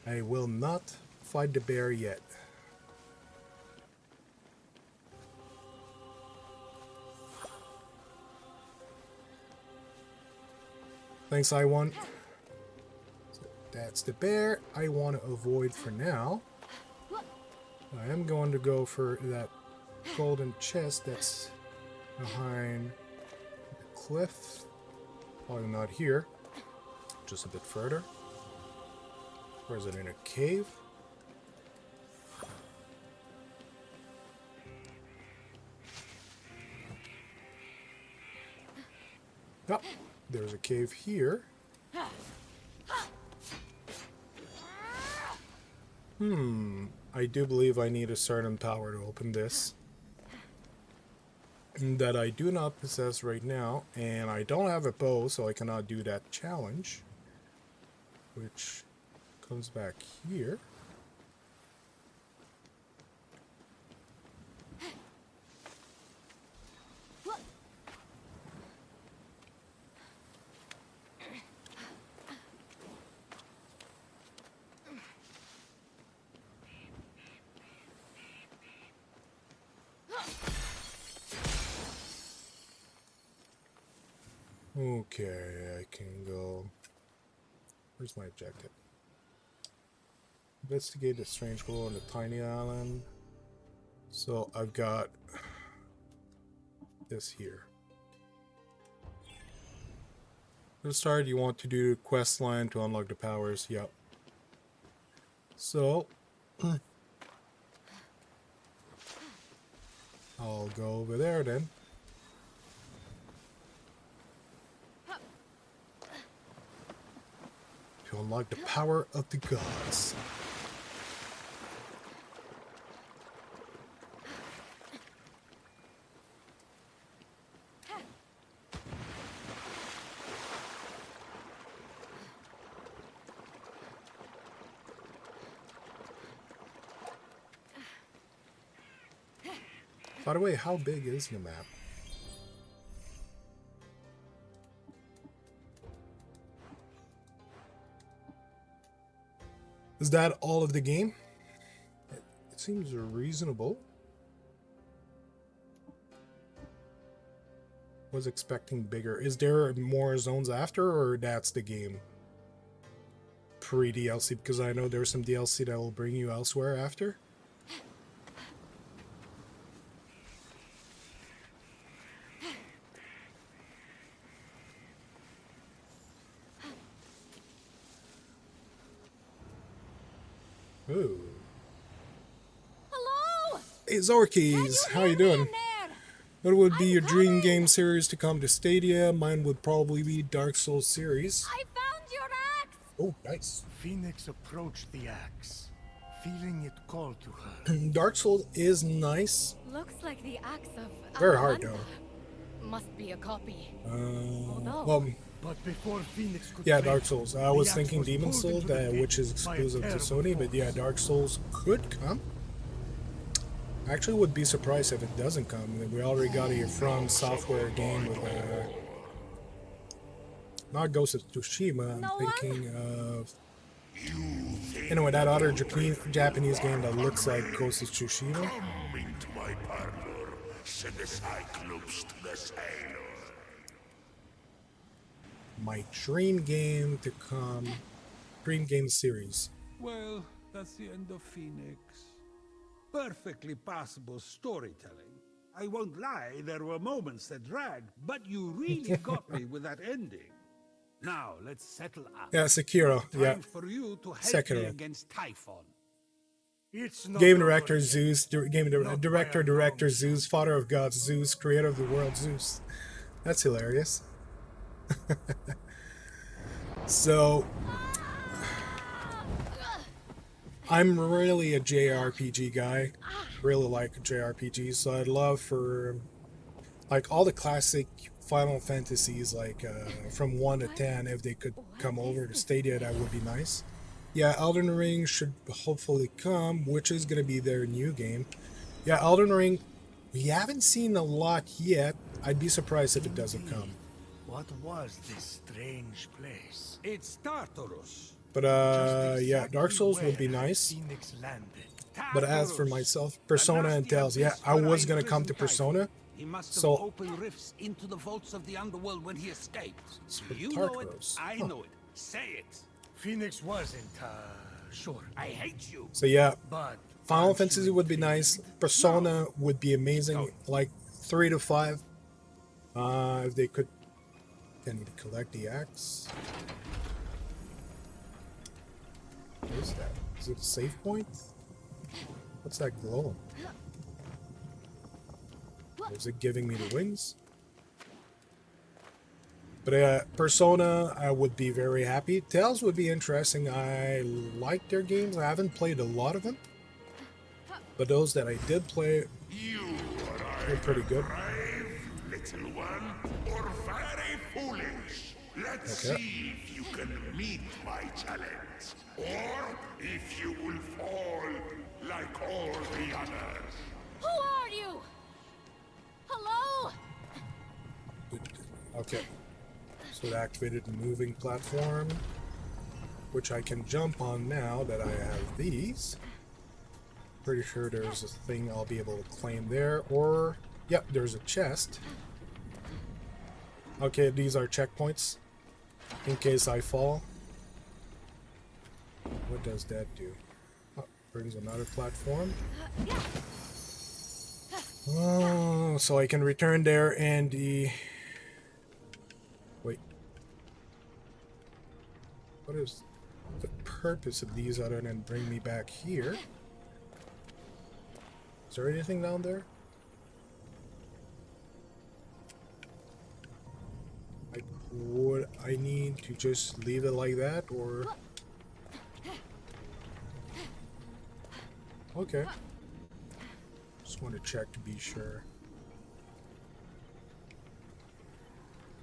I will not fight the bear yet. Thanks, I1. So that's the bear I want to avoid for now. I am going to go for that golden chest that's behind the cliff. Probably not here. Just a bit further. Or is it in a cave? Oh, there's a cave here. I do believe I need a certain power to open this. That I do not possess right now. And I don't have a bow, so I cannot do that challenge. Which comes back here. Okay, I can go. Where's my objective? Investigate the strange world on the tiny island. So I've got this here. To start, you want to do quest line to unlock the powers. Yep. So I'll go over there then. To unlock the power of the gods. By the way, how big is the map? Is that all of the game? It seems reasonable. Was expecting bigger. Is there more zones after, or that's the game? Pre-DLC, because I know there's some DLC that will bring you elsewhere after. Ooh. Hello! Hey Zorkies, how you doing? What would be your dream game series to come to Stadia? Mine would probably be Dark Souls series. I found your axe! Oh, nice. Phoenix approached the axe, feeling it call to her. Dark Souls is nice. Looks like the axe of Very hard Atalanta. though. Must be a copy. Well, But before Phoenix could yeah, trade, Dark Souls. I the was axe thinking was Demon pulled Souls, into the pit which is by a exclusive to terrible Sony, but yeah, force. Dark Souls could come. I actually would be surprised if it doesn't come. We already got a From Software game with not Ghost of Tsushima. I'm No thinking of anyway that other Japanese game that looks like Ghost of Tsushima. Come into my parlor, said the Cyclops to the sailor. My dream game to come, dream game series. Well, that's the end of Phoenix. Perfectly passable storytelling. I won't lie, there were moments that dragged, but you really got me with that ending. Now, let's settle up. Yeah, Sekiro. Time Yeah, for you to help Sekiro. me against Typhon. It's not game over director yet. Zeus, director Zeus, father of gods Zeus, creator of the world Zeus. That's hilarious. So, I'm really a JRPG guy. Really like JRPGs, so I'd love for like all the classic Final Fantasies, like from 1 to 10, if they could come over to Stadia, that would be nice. Yeah, Elden Ring should hopefully come, which is going to be their new game. Yeah, Elden Ring, we haven't seen a lot yet. I'd be surprised if it doesn't come. What was this strange place? It's Tartarus. But Just yeah, exactly Dark Souls would be where nice. Phoenix landed. But as for myself, Persona and Tales, yeah, I was going to come to Persona. He must have So- opened rifts into the vaults of the underworld when he escaped. for You know it, Tartarus. I Huh. know it. Say it. Phoenix wasn't, sure. I hate you. So yeah, But Final aren't Fantasy you would be nice. intrigued? Persona would be amazing, like 3 to 5. If they could, I need to collect the axe. What is that? Is it a save point? What's that glowing? Is it giving me the wings? But Persona, I would be very happy. Tales would be interesting. I like their games. I haven't played a lot of them, but those that I did play You were pretty good. brave little one, or very foolish. Let's Okay. see if you can meet my challenge, or if you will fall like all the others. Who are you? Hello? Okay. So it activated the moving platform, which I can jump on now that I have these. Pretty sure there's a thing I'll be able to claim there, or yep, there's a chest. Okay, these are checkpoints in case I fall. What does that do? Oh, brings another platform. Oh, so I can return there and the... Wait. What is the purpose of these other than bring me back here? Is there anything down there? Like, would I need to just leave it like that, or... Okay. Just want to check to be sure.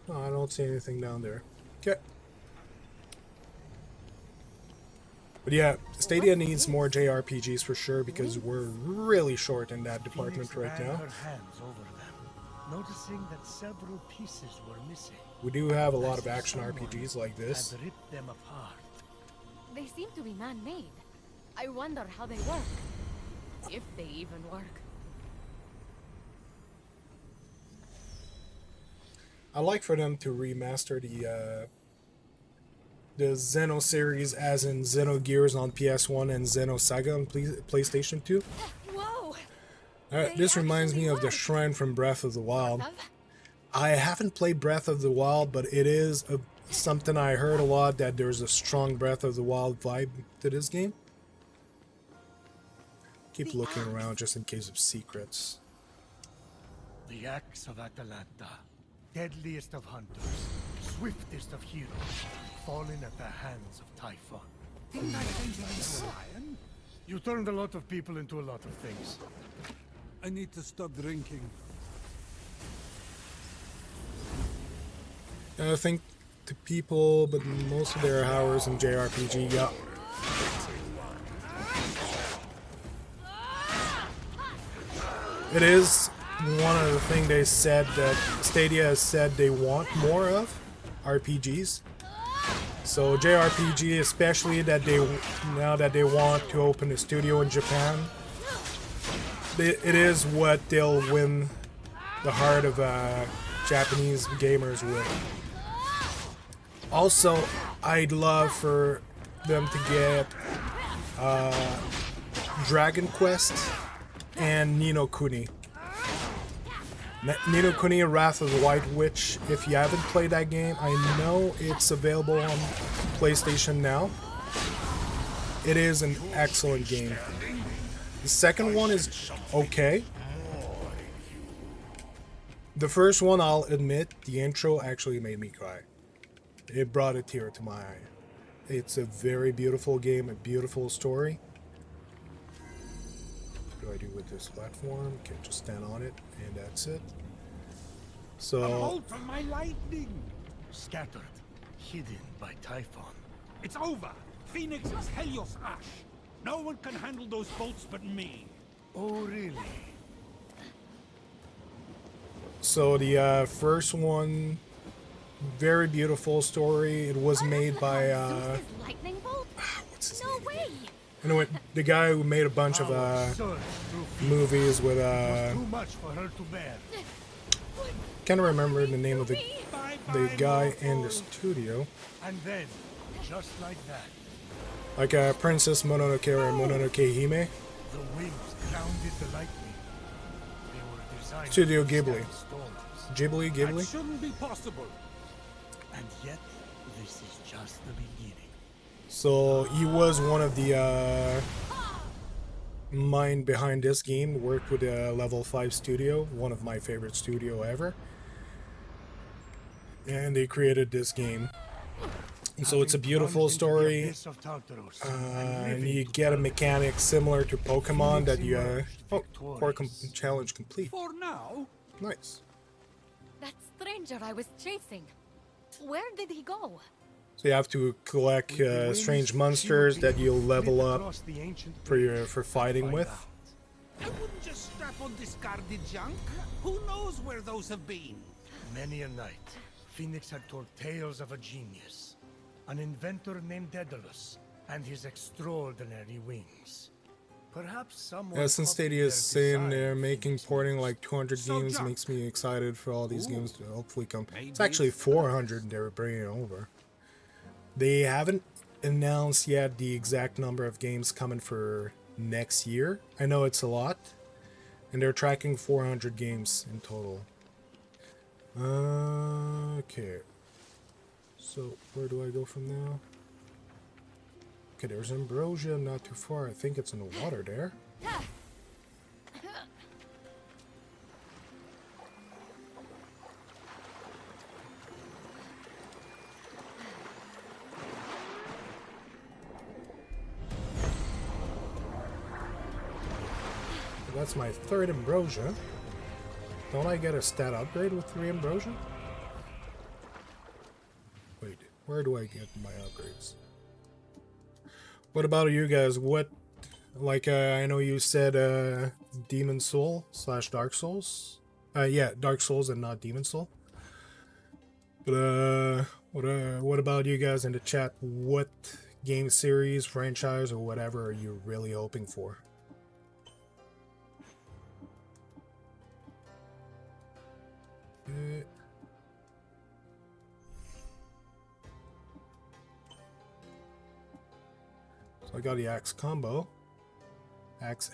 No, I don't see anything down there. Okay. But yeah, Stadia needs more JRPGs for sure because we're really short in that department Phoenix right ran now. her hands over them, noticing that several pieces were missing. We do have a lot of action RPGs like this. Had ripped them apart. They seem to be man-made. I wonder how they work. If they even work. I'd like for them to remaster the Xeno series, as in Xenogears on PS1 and Xenosaga on PlayStation 2. Whoa! This reminds me of the shrine from Breath of the Wild. I haven't played Breath of the Wild, but it is something I heard a lot, that there's a strong Breath of the Wild vibe to this game. Keep looking around just in case of secrets. The axe of Atalanta, deadliest of hunters, swiftest of heroes, fallen at the hands of Typhon. Didn't I change you into a lion? You turned a lot of people into a lot of things. I need to stop drinking. I think the people, but most of their hours in JRPG, yeah. It is one of the things they said that Stadia has said they want more of, RPGs. So JRPG, especially that now that they want to open a studio in Japan, it is what they'll win the heart of Japanese gamers with. Also, I'd love for them to get Dragon Quest and Ni no Kuni. Ni no Kuni Wrath of the White Witch, if you haven't played that game, I know it's available on PlayStation now. It is an excellent game. The second one is okay. The first one, I'll admit, the intro actually made me cry. It brought a tear to my eye. It's a very beautiful game, a beautiful story. What do I do with this platform? Okay, just stand on it, and that's it. A So, bolt from my lightning! Scattered, hidden by Typhon. It's over! Phoenix is Helios Ash! No one can handle those bolts but me! Oh, really? so the first one, very beautiful story. It was made by Zeus's lightning bolt? what's his No name? way! Anyway, the guy who made a bunch of Our surge through Phoenix movies with was too much for her to bear. can't remember the name of the Bye-bye, guy in the mortals. studio. And then, just like that, Like Princess Mononoke or Mononoke Hime. the wings grounded the lightning. They were designed Studio to Ghibli. withstand storms. Ghibli, That Ghibli. shouldn't be possible. And yet, this is just the beginning. So he was one of the mind behind this game. Worked with Level 5 Studio, one of my favorite studio ever. And they created this game. And so it's a beautiful story. And you get a mechanic similar to Pokemon that you challenge complete. For now, Nice. That stranger I was chasing. Where did he go? So you have to collect With the wings, strange few monsters that people you'll flit level up across the ancient for bridge fighting and with. find out. I wouldn't just strap on discarded junk. Who knows where those have been? Many a night, Phoenix had told tales of a genius, an inventor named Daedalus, and his extraordinary wings. Perhaps someone Yeah, since copied Stadia their is saying design they're of making Phoenix porting wings. like 200 So games, junk. makes me excited for all these Ooh. games to hopefully come. It's Maybe actually it's 400 they're bringing over. They haven't announced yet the exact number of games coming for next year. I know it's a lot, and they're tracking 400 games in total. Okay. So where do I go from now? Okay, there's Ambrosia, not too far. I think it's in the water there. That's my third Ambrosia. Don't I get a stat upgrade with 3 Ambrosia? Wait, where do I get my upgrades? What about you guys? What, like, I know you said Demon Soul / Dark Souls. Yeah, Dark Souls and not Demon Soul. But what about you guys in the chat? What game series, franchise, or whatever are you really hoping for? So I got the axe combo, axe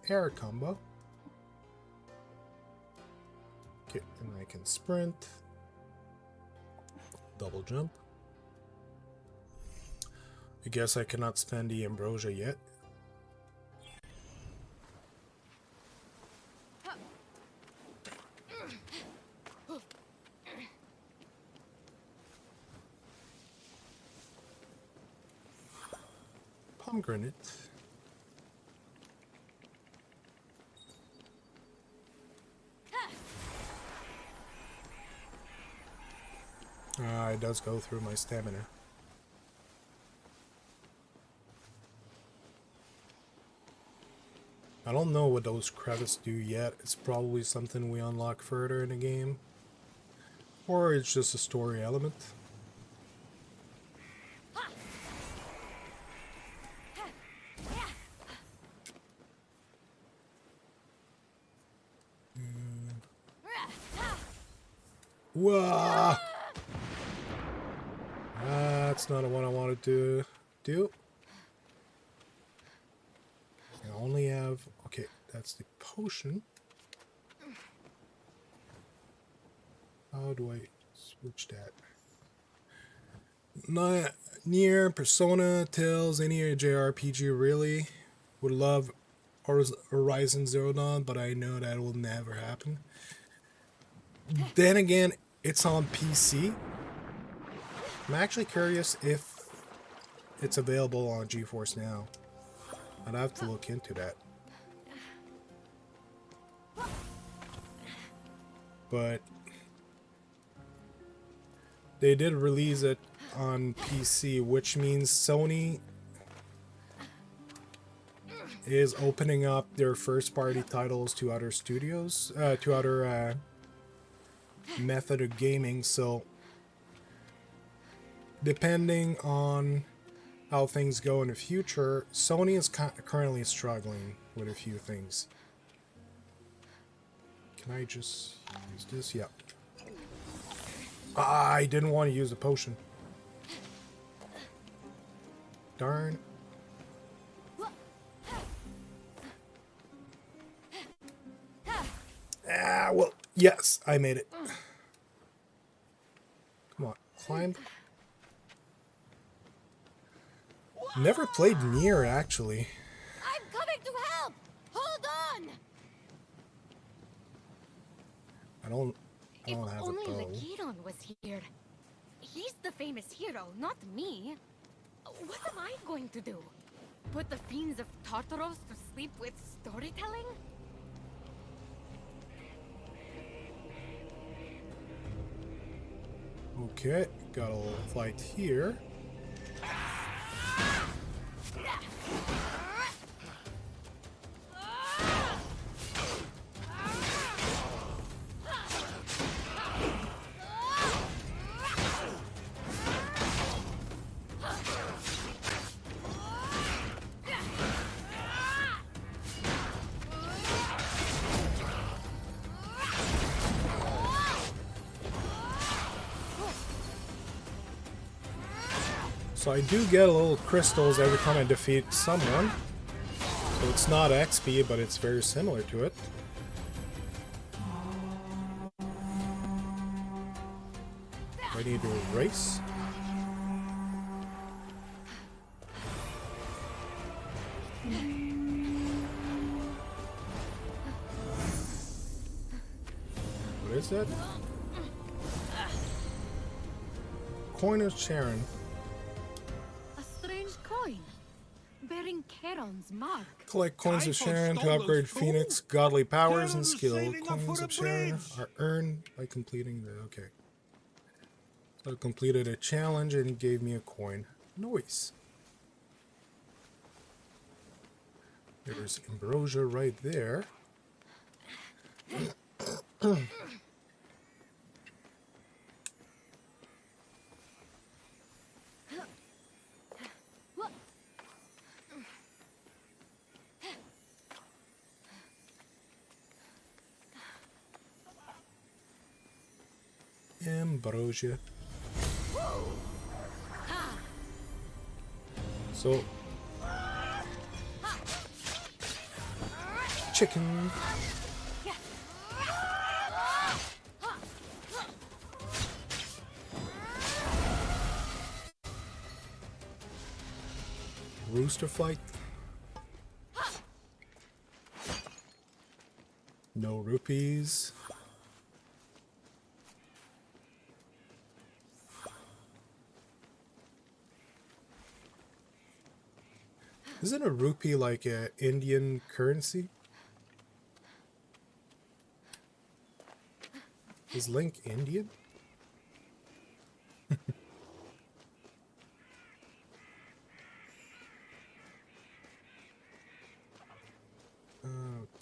air combo. Okay, and I can sprint, double jump. I guess I cannot spend the Ambrosia yet. Pomegranate. It does go through my stamina. I don't know what those crevices do yet. It's probably something we unlock further in the game. Or it's just a story element. Whoa! That's not what I wanted to do. I only have... Okay, that's the potion. How do I switch that? Not near Persona, Tales, any JRPG really. Would love Horizon Zero Dawn, but I know that will never happen. Then again, it's on PC. I'm actually curious if it's available on GeForce Now. I'd have to look into that. But they did release it on PC, which means Sony is opening up their first-party titles to other studios, to other method of gaming. So depending on how things go in the future, Sony is currently struggling with a few things. Can I just use this? Yep. I didn't want to use the potion. Darn. Well, yes, I made it. Come on, climb. Never played Nier, actually. I'm coming to help! Hold on! I don't If have a only bow. Lakiron was here. He's the famous hero, not me. What am I going to do? Put the fiends of Tartaros to sleep with storytelling? Okay, got a little fight here. So I do get a little crystals every time I defeat someone. So it's not XP, but it's very similar to it. Ready to race? What is that? Coin of Sharon. A strange coin, bearing Charon's mark. Collect coins of Typhon Sharon to stole upgrade those too? Phoenix godly powers and Charon's skill. saving up Coins for of a Sharon bridge. are earned by completing the... Okay. So I completed a challenge and it gave me a coin. Nice. There's ambrosia right there. Ambrosia. So, chicken. Rooster fight. No rupees. Isn't a rupee like a Indian currency? Is Link Indian?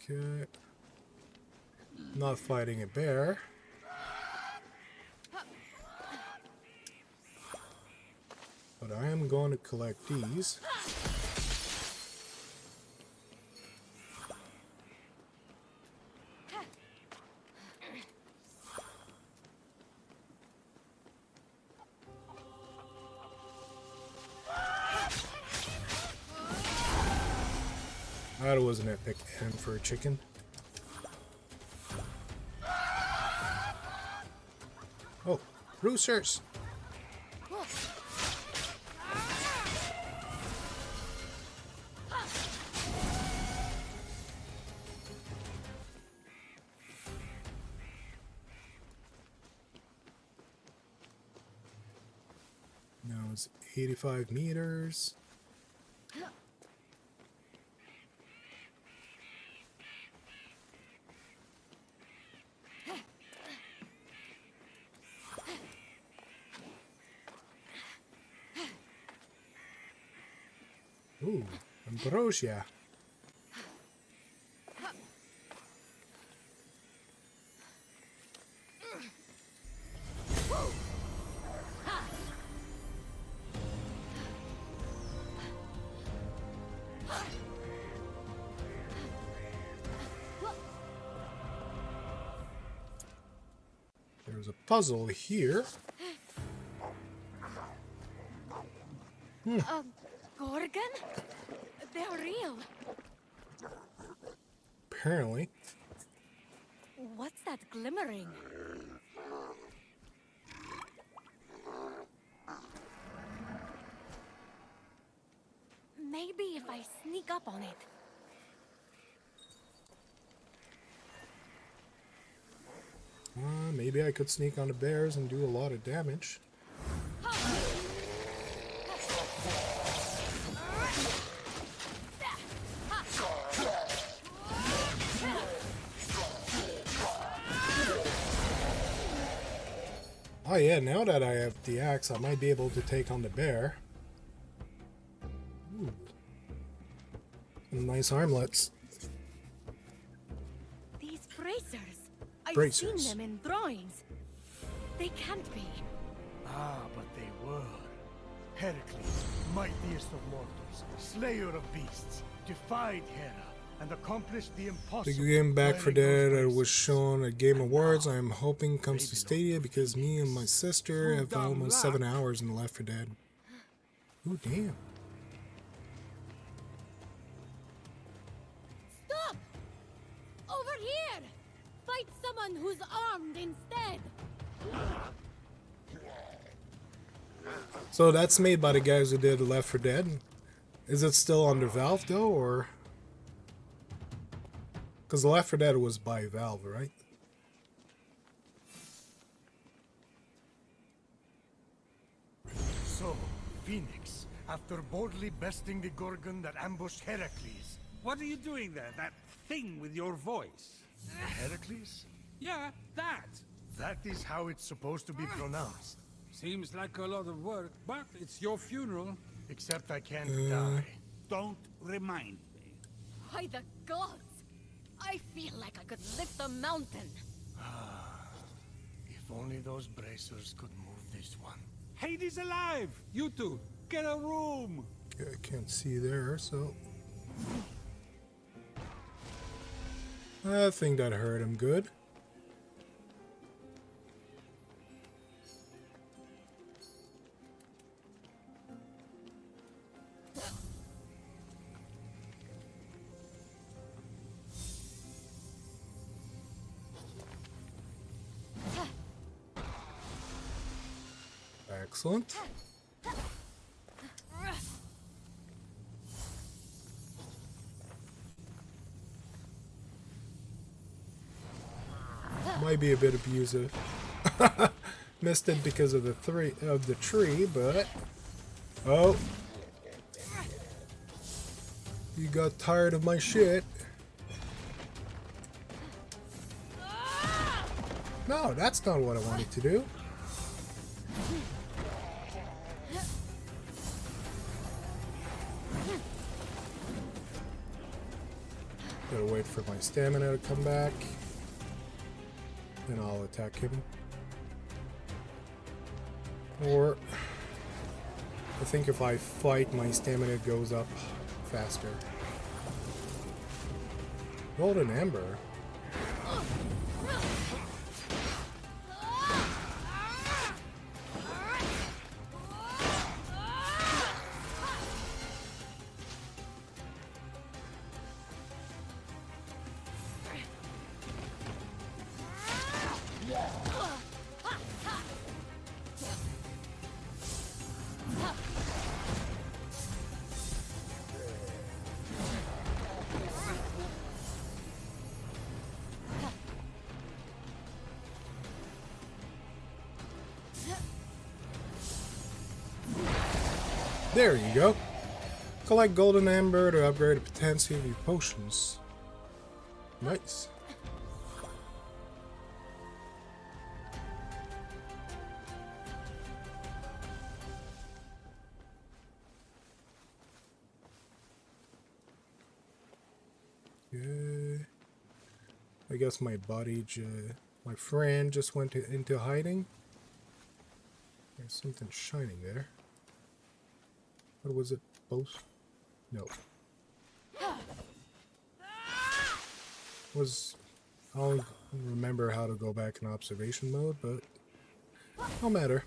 Okay. Not fighting a bear. But I am going to collect these. That was an epic end for a chicken. Oh, roosters! Now it's 85 meters. Ooh, ambrosia. There's a puzzle here. Gorgon? They're real. Apparently. What's that glimmering? Maybe if I sneak up on it. Maybe I could sneak on the bears and do a lot of damage. Oh yeah, now that I have the axe, I might be able to take on the bear. Ooh. Some nice armlets. These bracers. I've Bracers. seen them in drawings. They can't be. Ah, but they were. Heracles, mightiest of mortals, slayer of beasts, defied Hera and accomplished the impossible. The game Back for wearing Dead those was braces. shown at Game And Awards. now, I'm hoping comes to Stadia because me and my sister have Damn almost luck. 7 hours in Left 4 Dead. Ooh, damn. Stop! Over here! Fight someone who's armed instead. So that's made by the guys who did Left 4 Dead. Is it still under Valve though, or? Because Left 4 Dead was by Valve, right? So, Phoenix, after boldly besting the Gorgon that ambushed Heracles. What are you doing there? That thing with your voice? Heracles? Yeah, that. That is how it's supposed to be pronounced. Seems like a lot of work, but it's your funeral. Except I can't die. Don't remind me. By the gods! I feel like I could lift a mountain. If only those bracers could move this one. Hades alive! You two, get a room! Yeah, I can't see there, so. I think that hurt him good. Excellent. Might be a bit abusive. Missed it because of the tree, but oh, you got tired of my shit. No, that's not what I wanted to do. Gotta wait for my stamina to come back. Then I'll attack him. Or I think if I fight, my stamina goes up faster. Golden Ember. There you go. Collect Golden Amber to upgrade the potency of your potions. Nice. Yeah. I guess my body, my friend just went into hiding. There's something shining there. What was it? Both? No. I don't remember how to go back in observation mode, but no matter.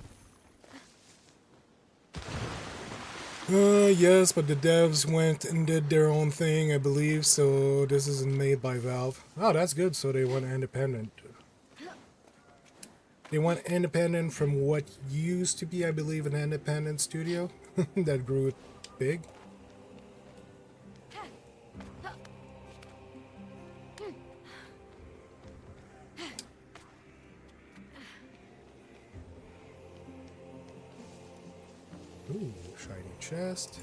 Yes, but the devs went and did their own thing, I believe, so this isn't made by Valve. Oh, that's good, so they went independent. They went independent from what used to be, I believe, an independent studio that grew big. Ooh, shiny chest.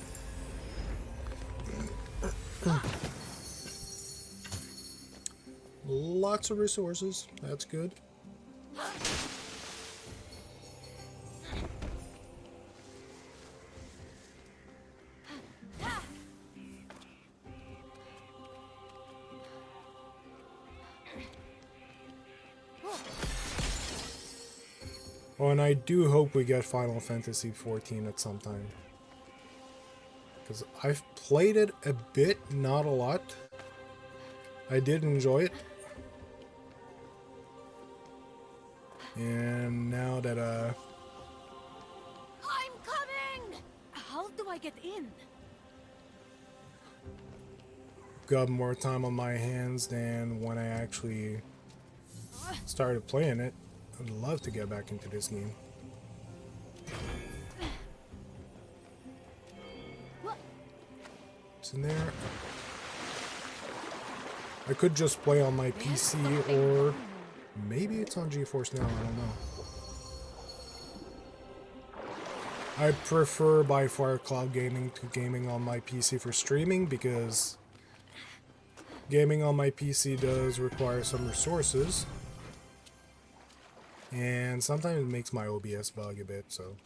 Lots of resources. That's good. Oh, and I do hope we get Final Fantasy 14 at some time. Because I've played it a bit, not a lot. I did enjoy it. And now that, I'm coming! How do I get in? got more time on my hands than when I actually started playing it, I'd love to get back into this game. What's in there? I could just play on my PC, or maybe it's on GeForce Now, I don't know. I prefer by far cloud gaming to gaming on my PC for streaming, because gaming on my PC does require some resources, and sometimes it makes my OBS bug a bit, so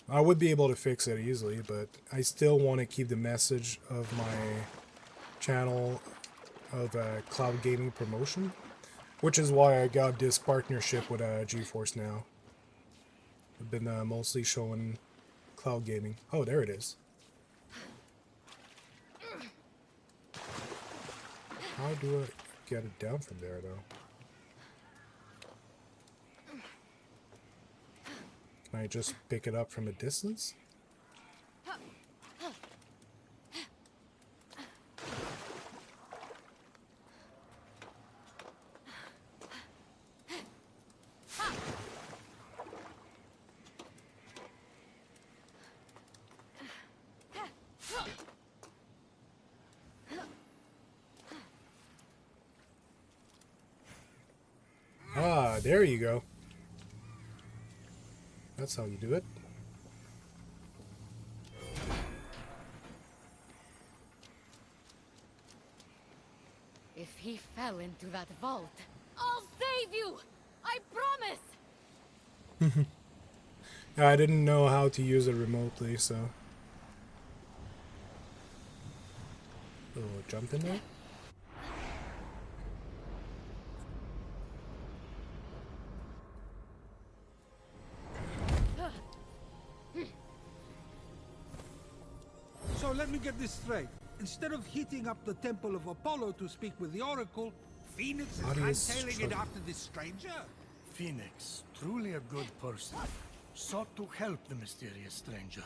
I would be able to fix it easily, but I still want to keep the message of my channel of cloud gaming promotion, which is why I got this partnership with GeForce Now. I've been mostly showing cloud gaming. Oh, there it is. How do I get it down from there, though? Can I just pick it up from a distance? Ah, there you go. That's how you do it. If he fell into that vault, I'll save you! I promise! I didn't know how to use it remotely, so... Oh, jump in there? So let me get this straight. Instead of heating up the Temple of Apollo to speak with the Oracle, Phoenix is Audience hightailing it struggle. after this stranger? Phoenix, truly a good person, sought to help the mysterious stranger.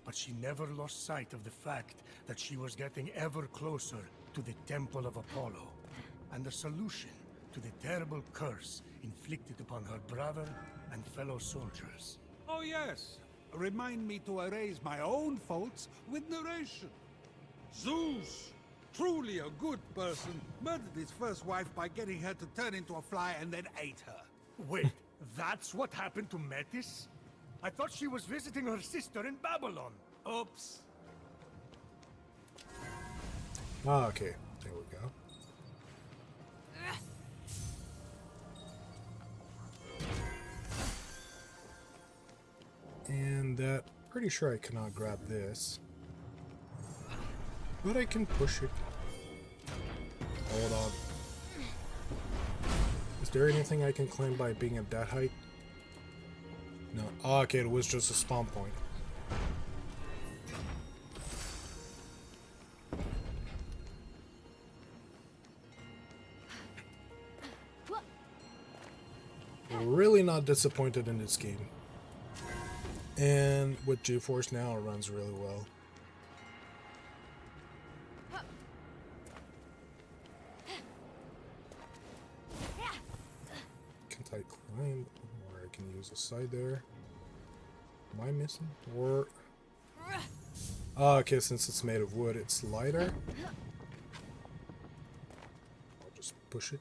But she never lost sight of the fact that she was getting ever closer to the Temple of Apollo, and the solution to the terrible curse inflicted upon her brother and fellow soldiers. oh yes, remind me to erase my own faults with narration. Zeus, truly a good person, murdered his first wife by getting her to turn into a fly and then ate her. Wait, that's what happened to Metis? I thought she was visiting her sister in Babylon. Oops. Ah, okay. There we go. And that, pretty sure I cannot grab this. But I can push it. Hold on. Is there anything I can climb by being at that height? No. Oh, okay, it was just a spawn point. Really not disappointed in this game. And with GeForce Now, it runs really well. Can't I climb? Or I can use a side there. Am I missing? Or... Oh, okay, since it's made of wood, it's lighter. I'll just push it.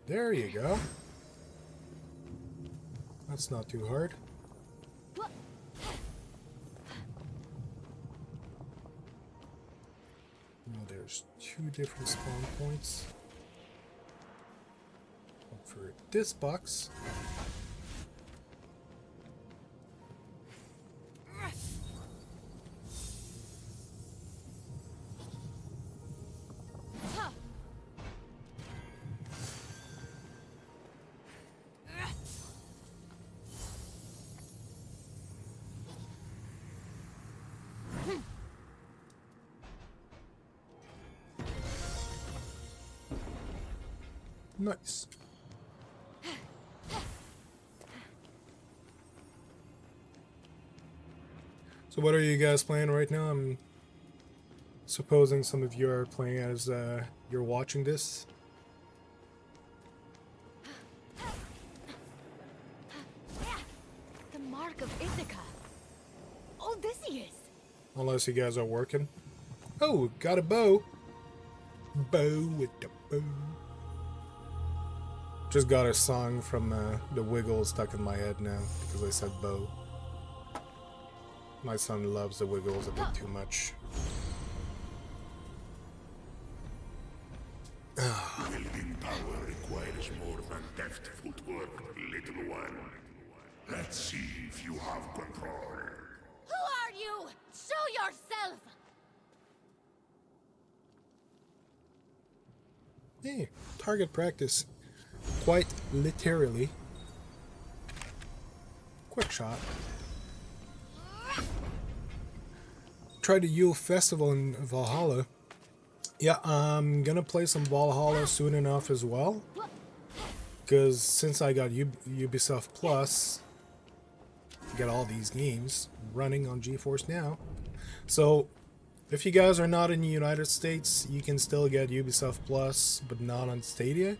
There you go. That's not too hard. Now there's two different spawn points. Look for this box. Nice. So what are you guys playing right now? I'm supposing some of you are playing as you're watching this. The mark of Ithaca. Odysseus. Unless you guys are working. Oh, got a bow. Bow with the bow. Just got a song from the Wiggles stuck in my head now because I said bow. My son loves the Wiggles a bit too much. Wielding power requires more than deft footwork, little one. Let's see if you have control. Who are you? Show yourself! Hey, target practice. Quite literally. Quick shot. Tried the Yule Festival in Valhalla. Yeah, I'm gonna play some Valhalla soon enough as well. Because since I got Ubisoft Plus, I got all these games running on GeForce Now. So, if you guys are not in the United States, you can still get Ubisoft Plus, but not on Stadia.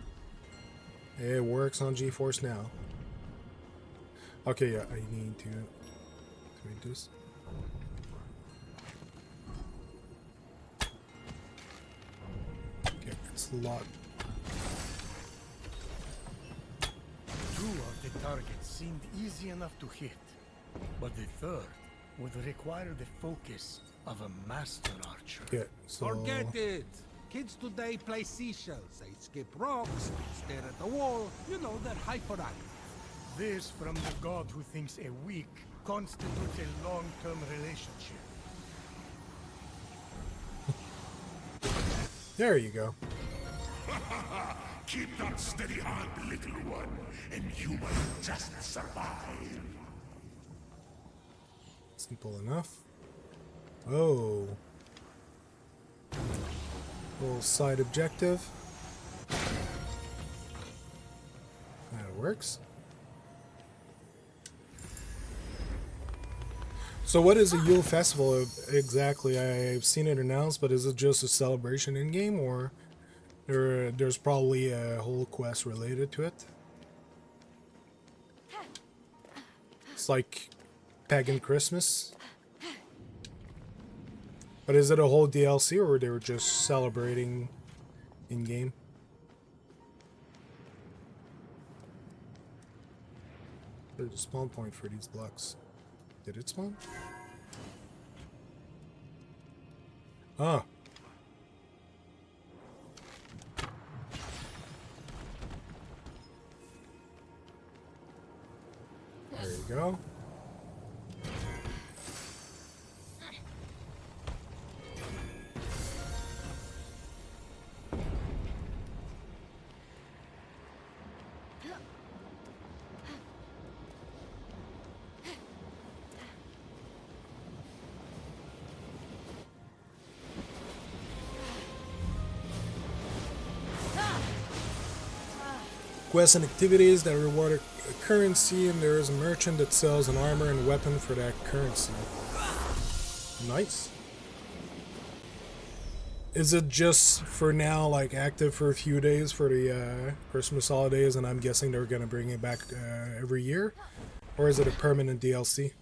It works on GeForce Now. Okay, yeah, I need to read this. Okay, it's locked. Two of the targets seemed easy enough to hit, but the third would require the focus of a master archer. Okay, so Forget it! Kids today play seashells. They skip rocks, stare at the wall. You know, they're hyperactive. This from the god who thinks a week constitutes a long-term relationship. there you go. Keep that steady hand, little one, and you might just survive. Simple enough. Oh. Little side objective. That works. So what is a Yule Festival exactly? I've seen it announced, but is it just a celebration in-game, or there's probably a whole quest related to it? It's like Pagan Christmas. But is it a whole DLC, or they were just celebrating in-game? There's a spawn point for these blocks. Did it spawn? Ah. There you go. Quests and activities that reward a currency, and there is a merchant that sells an armor and weapon for that currency. Nice. Is it just for now, like active for a few days for the Christmas holidays, and I'm guessing they're gonna bring it back every year, or is it a permanent DLC?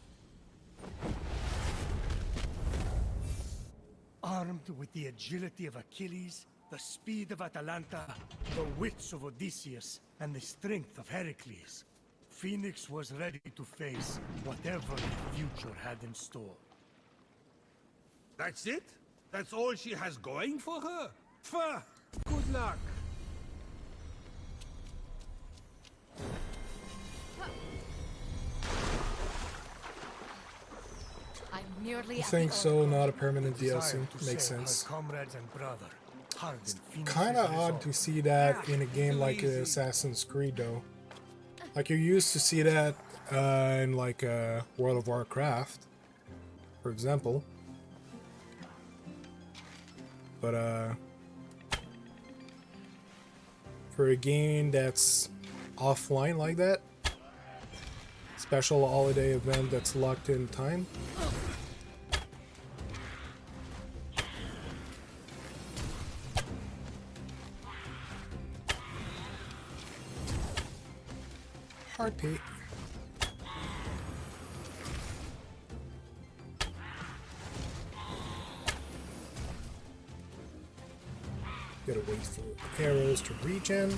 Armed with the agility of Achilles, the speed of Atalanta, the wits of Odysseus, and the strength of Heracles, Phoenix was ready to face whatever the future had in store. That's it? That's all she has going for her? Pfft! Good luck. I'm merely I think so, not a permanent DLC. Makes Save her sense. comrades and brother, hardened Phoenix's Kinda odd resolve. to see that in a game like Assassin's Creed, though. Like, you used to see that in, like, World of Warcraft, for example. But, for a game that's offline like that. Special holiday event that's locked in time. Heartbeat. Gotta wait for arrows to regen.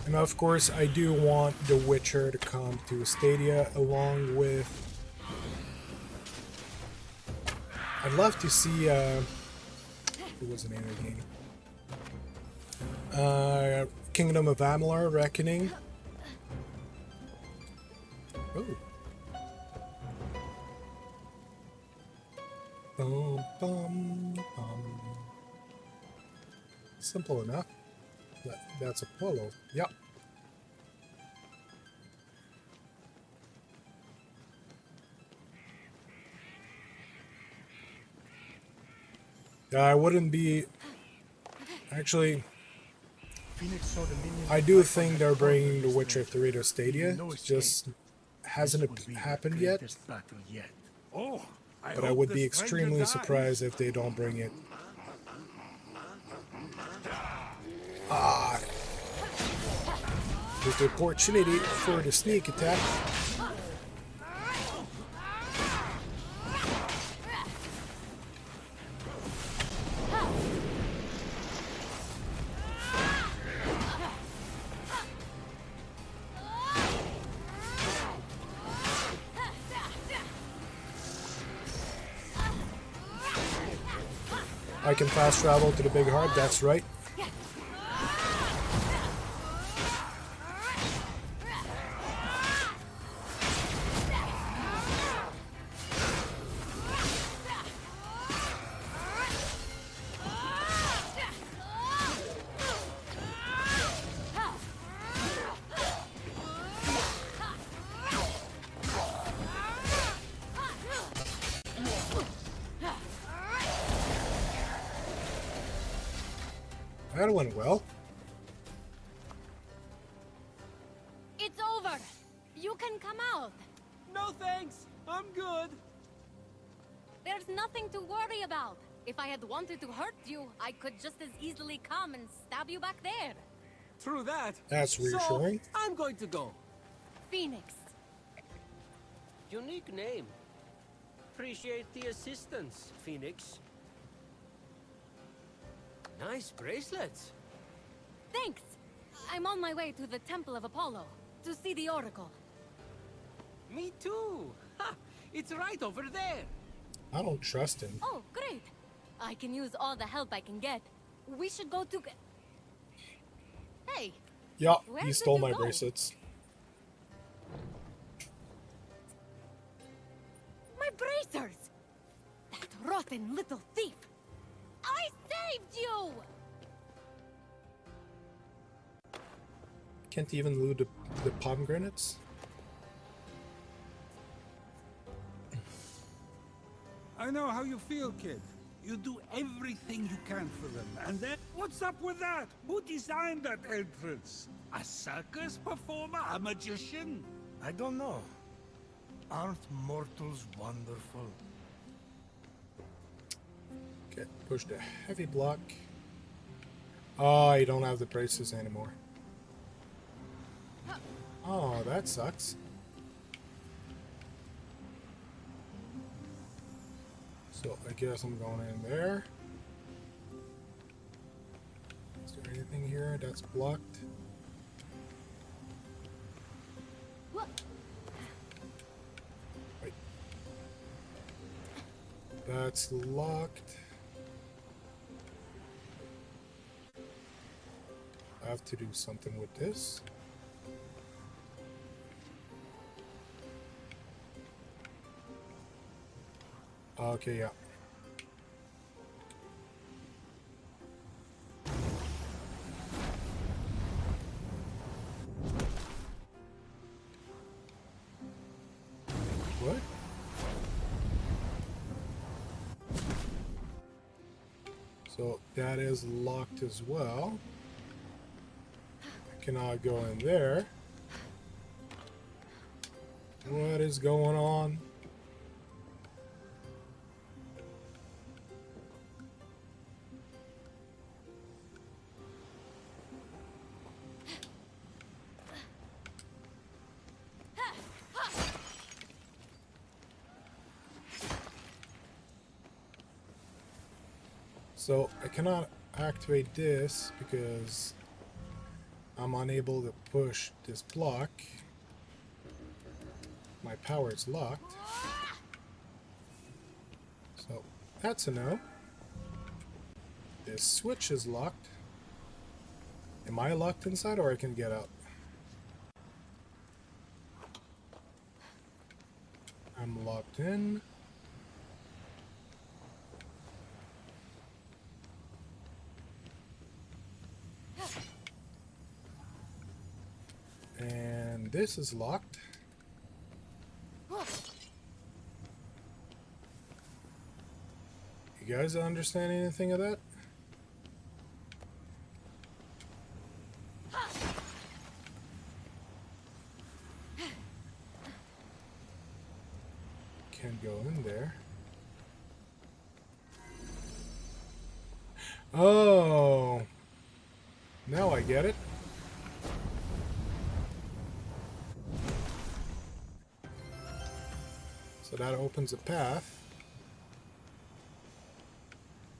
And of course, I do want The Witcher to come to Stadia along with... I'd love to see, what was the name of the game? Kingdom of Amalur Reckoning. Oh. Bum, bum, bum. Simple enough. That's Apollo. Yep. I wouldn't be... Actually, I do think they're bringing The Witcher 3 to Stadia. Just hasn't happened yet. Oh, But I would be extremely surprised if they don't bring it. Ah! There's the opportunity for the sneak attack. I can fast travel to the big heart, that's right. That went well. It's over. You can come out. No thanks. I'm good. There's nothing to worry about. If I had wanted to hurt you, I could just as easily come and stab you back there. True that. That's reassuring. So, I'm going to go. Phoenix. Unique name. Appreciate the assistance, Phoenix. Nice bracelets. Thanks. I'm on my way to the Temple of Apollo to see the Oracle. Me too. Ha! It's right over there. I don't trust him. Oh, great. I can use all the help I can get. We should go to... Hey. Yeah, Where he did stole you my go? bracelets. My bracers! That rotten little thief! I saved you! Can't even loot the pomegranates? I know how you feel, kid. You do everything you can for them, and then... What's up with that? Who designed that entrance? A circus performer? A magician? I don't know. Aren't mortals wonderful? Okay, push the heavy block. Oh, I don't have the braces anymore. Oh, that sucks. So I guess I'm going in there. Is there anything here that's blocked? What? Wait. That's locked. I have to do something with this. Okay, yeah. What? So that is locked as well. I cannot go in there. What is going on? So I cannot activate this because I'm unable to push this block. My power is locked. So that's a no. This switch is locked. Am I locked inside or I can get out? I'm locked in. And this is locked. You guys understand anything of that? Can't go in there. Oh, now I get it. So that opens a path.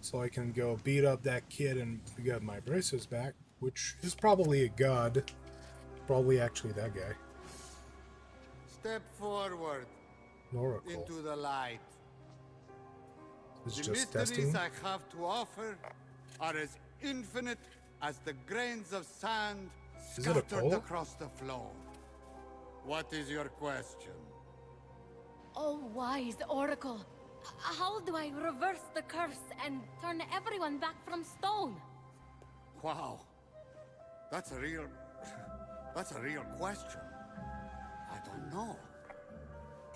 So I can go beat up that kid and get my braces back, which is probably a god. Probably actually that guy. Step forward An oracle. into the light. It's The just mysteries testing. I have to offer are as infinite as the grains of sand Is it a scattered pole? across the floor. What is your question? Oh, wise oracle. How do I reverse the curse and turn everyone back from stone? Wow. That's a real question. I don't know.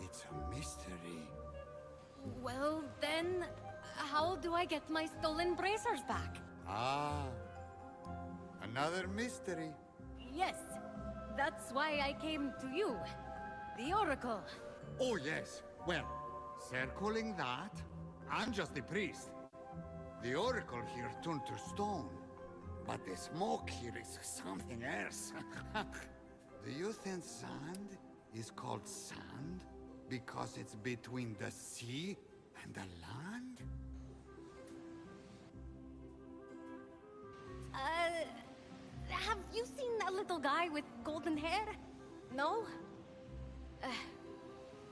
It's a mystery. Well, then, how do I get my stolen bracers back? Ah. Another mystery. Yes, that's why I came to you, the oracle. Oh, yes. Well, circling that, I'm just the priest. The oracle here turned to stone. But the smoke here is something else. Do you think sand is called sand because it's between the sea and the land? Have you seen a little guy with golden hair? No?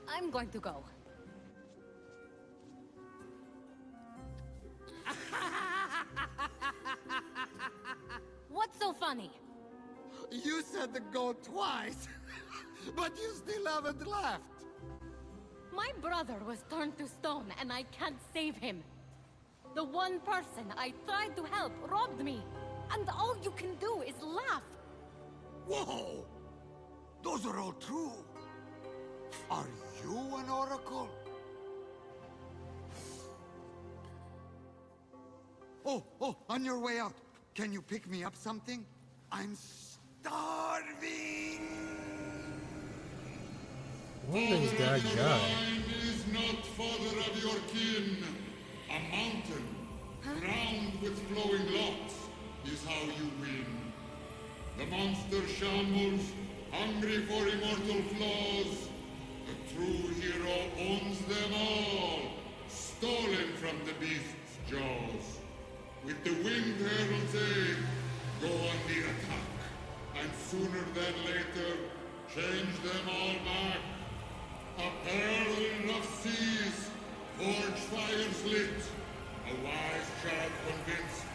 I'm going to go. What's so funny? You said to go twice, but you still haven't left. My brother was turned to stone and I can't save him. The one person I tried to help robbed me. And all you can do is laugh. Whoa! Those are all true. Are you an oracle? Oh, on your way out, can you pick me up something? I'm starving! What is that guy? Mind is not father of your kin. A mountain, crowned with flowing locks, is how you win. The monster shambles, hungry for immortal flaws. The true hero owns them all, stolen from the beast's jaws. With the winged herald's aid, go on the attack, and sooner than later, change them all back. A pearl in rough seas, forge fires lit, a wise child convinced,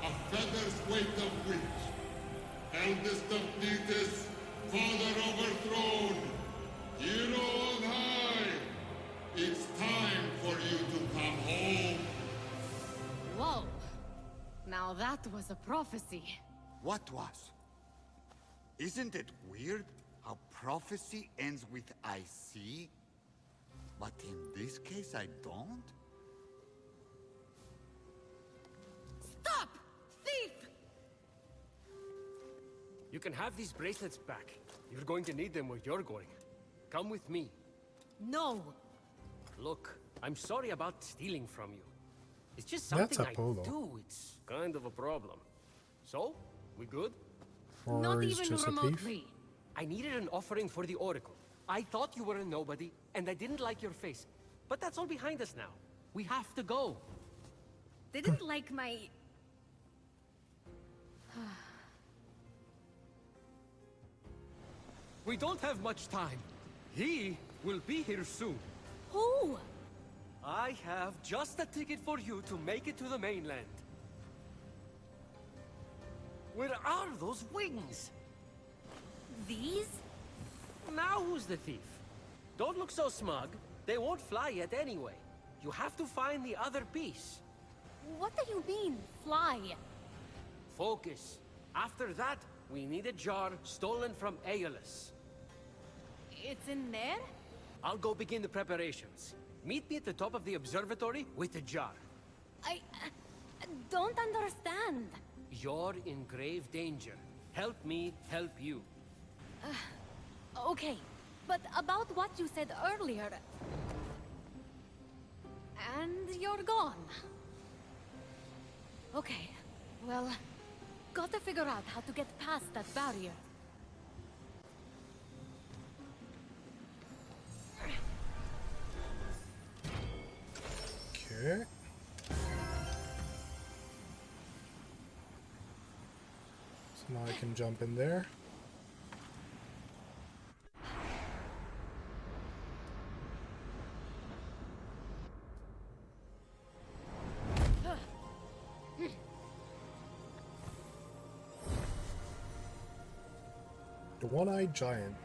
a feather's weight of wit. Eldest of Thetis, father overthrown, hero on high, it's time for you to come home. Whoa. Now that was a prophecy. What was? Isn't it weird how prophecy ends with I see? But in this case, I don't? Stop! Thief! You can have these bracelets back. You're going to need them where you're going. Come with me. No! Look, I'm sorry about stealing from you. It's just That's something I Apollo. do. It's kind of a problem. So, we good? Or Not he's even just a thief? remotely. I needed an offering for the Oracle. I thought you were a nobody, and I didn't like your face. But that's all behind us now. We have to go. Didn't like my... We don't have much time. He will be here soon. Who? I have just a ticket for you to make it to the mainland. Where are those wings? These? Now who's the thief? Don't look so smug. They won't fly yet anyway. You have to find the other piece. What do you mean, fly? Focus. After that, we need a jar stolen from Aeolus. It's in there? I'll go begin the preparations. Meet me at the top of the observatory with the jar. I don't understand. You're in grave danger. Help me help you. Okay, but about what you said earlier... And you're gone. Okay, well, gotta figure out how to get past that barrier. Okay. So now I can jump in there. The one-eyed giant.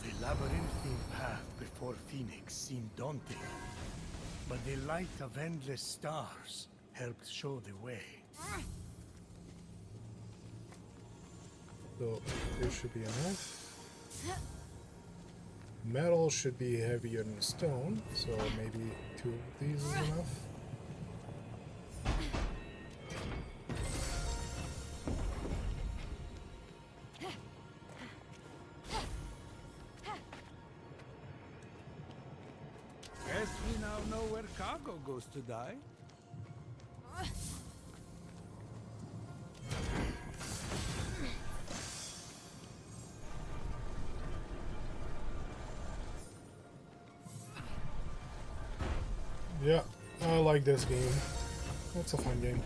The labyrinthine path before Phoenix seemed daunting, but the light of endless stars helped show the way. So there should be enough. Metal should be heavier than stone, so maybe 2 of these is enough. Guess we now know where cargo goes to die. Yeah, I like this game. It's a fun game.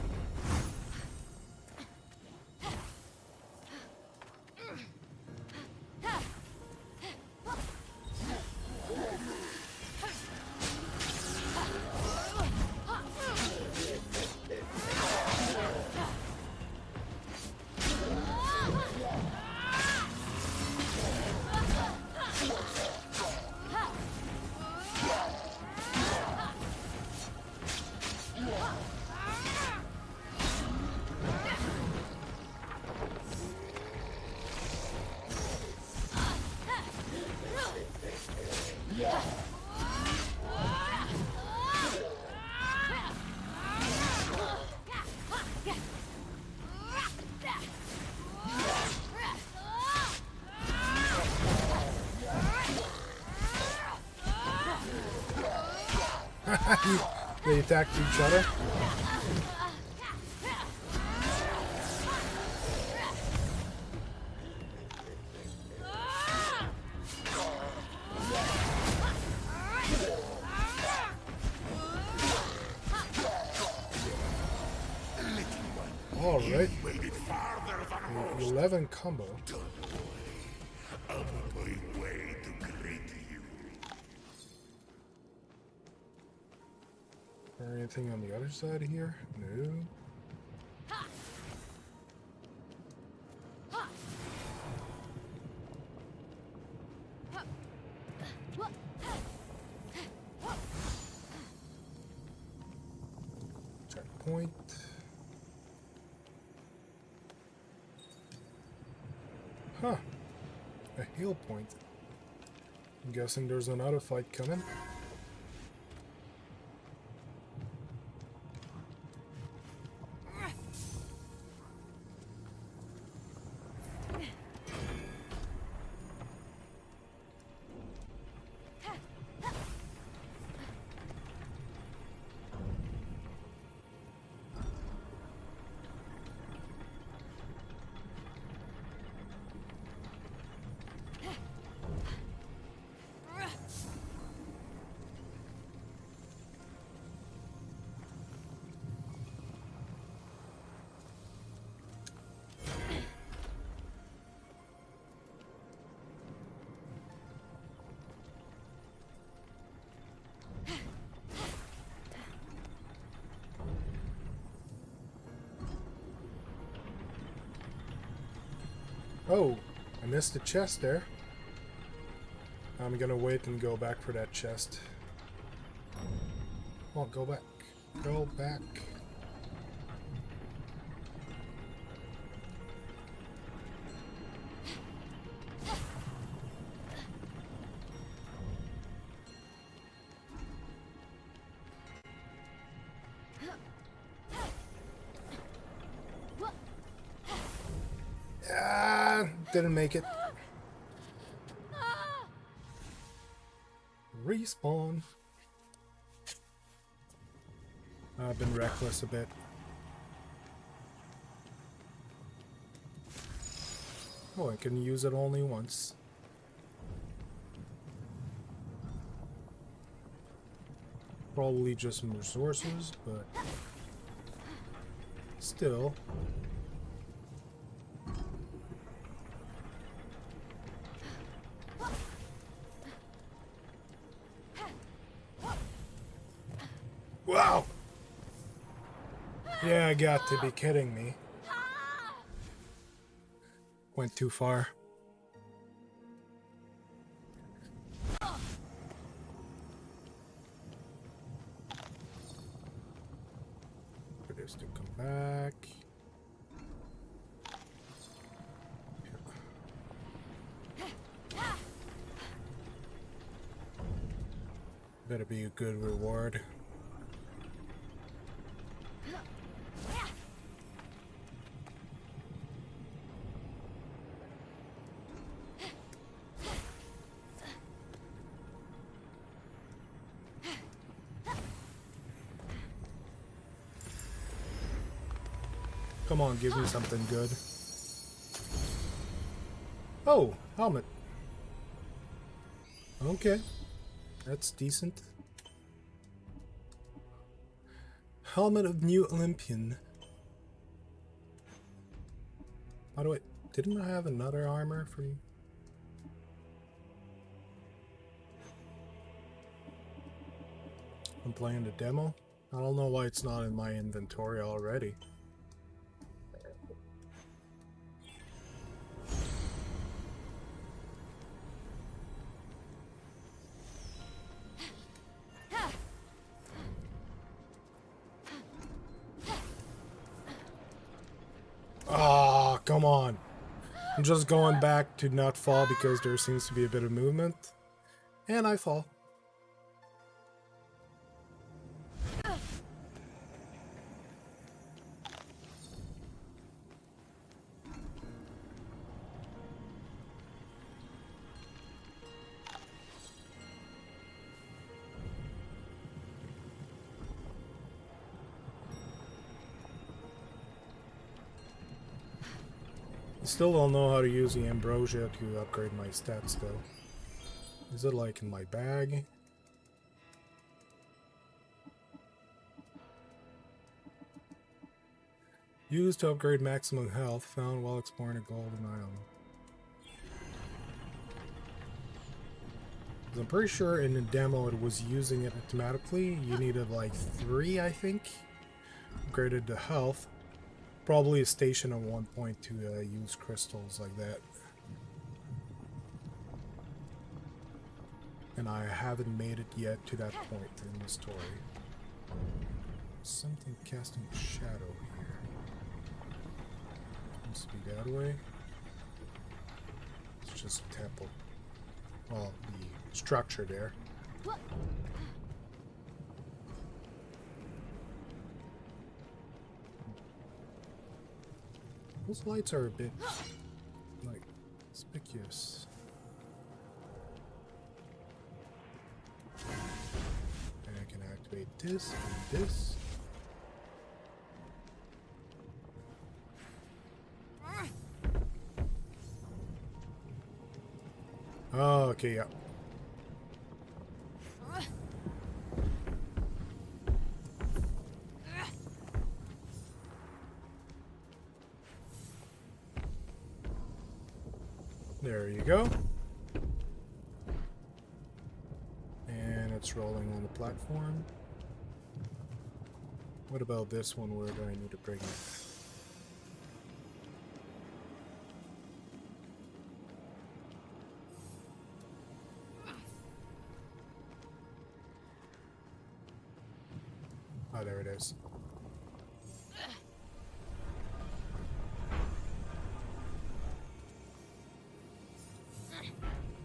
They attacked each other. All right, Made it farther than most. 11 combo. Don't worry. I'm on my way to greet you. Or anything on the other side here? No. Checkpoint. Huh. A heal point. I'm guessing there's another fight coming. Oh, I missed the chest there. I'm gonna wait and go back for that chest. Oh, go back. Go back. Ah, didn't make it. Respawn. I've been reckless a bit. Oh, I can use it only once. Probably just some resources, but still. Wow! Yeah, I got to be kidding me. Went too far. For this to come back. Better be a good reward. Come on, give me something good. Oh, helmet. Okay. That's decent. Helmet of New Olympian. By the way, didn't I have another armor from... I'm playing the demo? I don't know why it's not in my inventory already. Ah, come on. I'm just going back to not fall because there seems to be a bit of movement. And I fall. Still don't know how to use the ambrosia to upgrade my stats though. Is it like in my bag? Used to upgrade maximum health, found while exploring a golden island. I'm pretty sure in the demo it was using it automatically. You needed like 3, I think. Upgraded the health. Probably a station at one point to use crystals like that. And I haven't made it yet to that point in the story. Something casting a shadow here. Seems to be that way. It's just a temple. Well, the structure there. Those lights are a bit, like, conspicuous. And I can activate this and this. Oh, okay, yeah. There you go. And it's rolling on the platform. What about this one? Where do I need to bring it? Oh, there it is.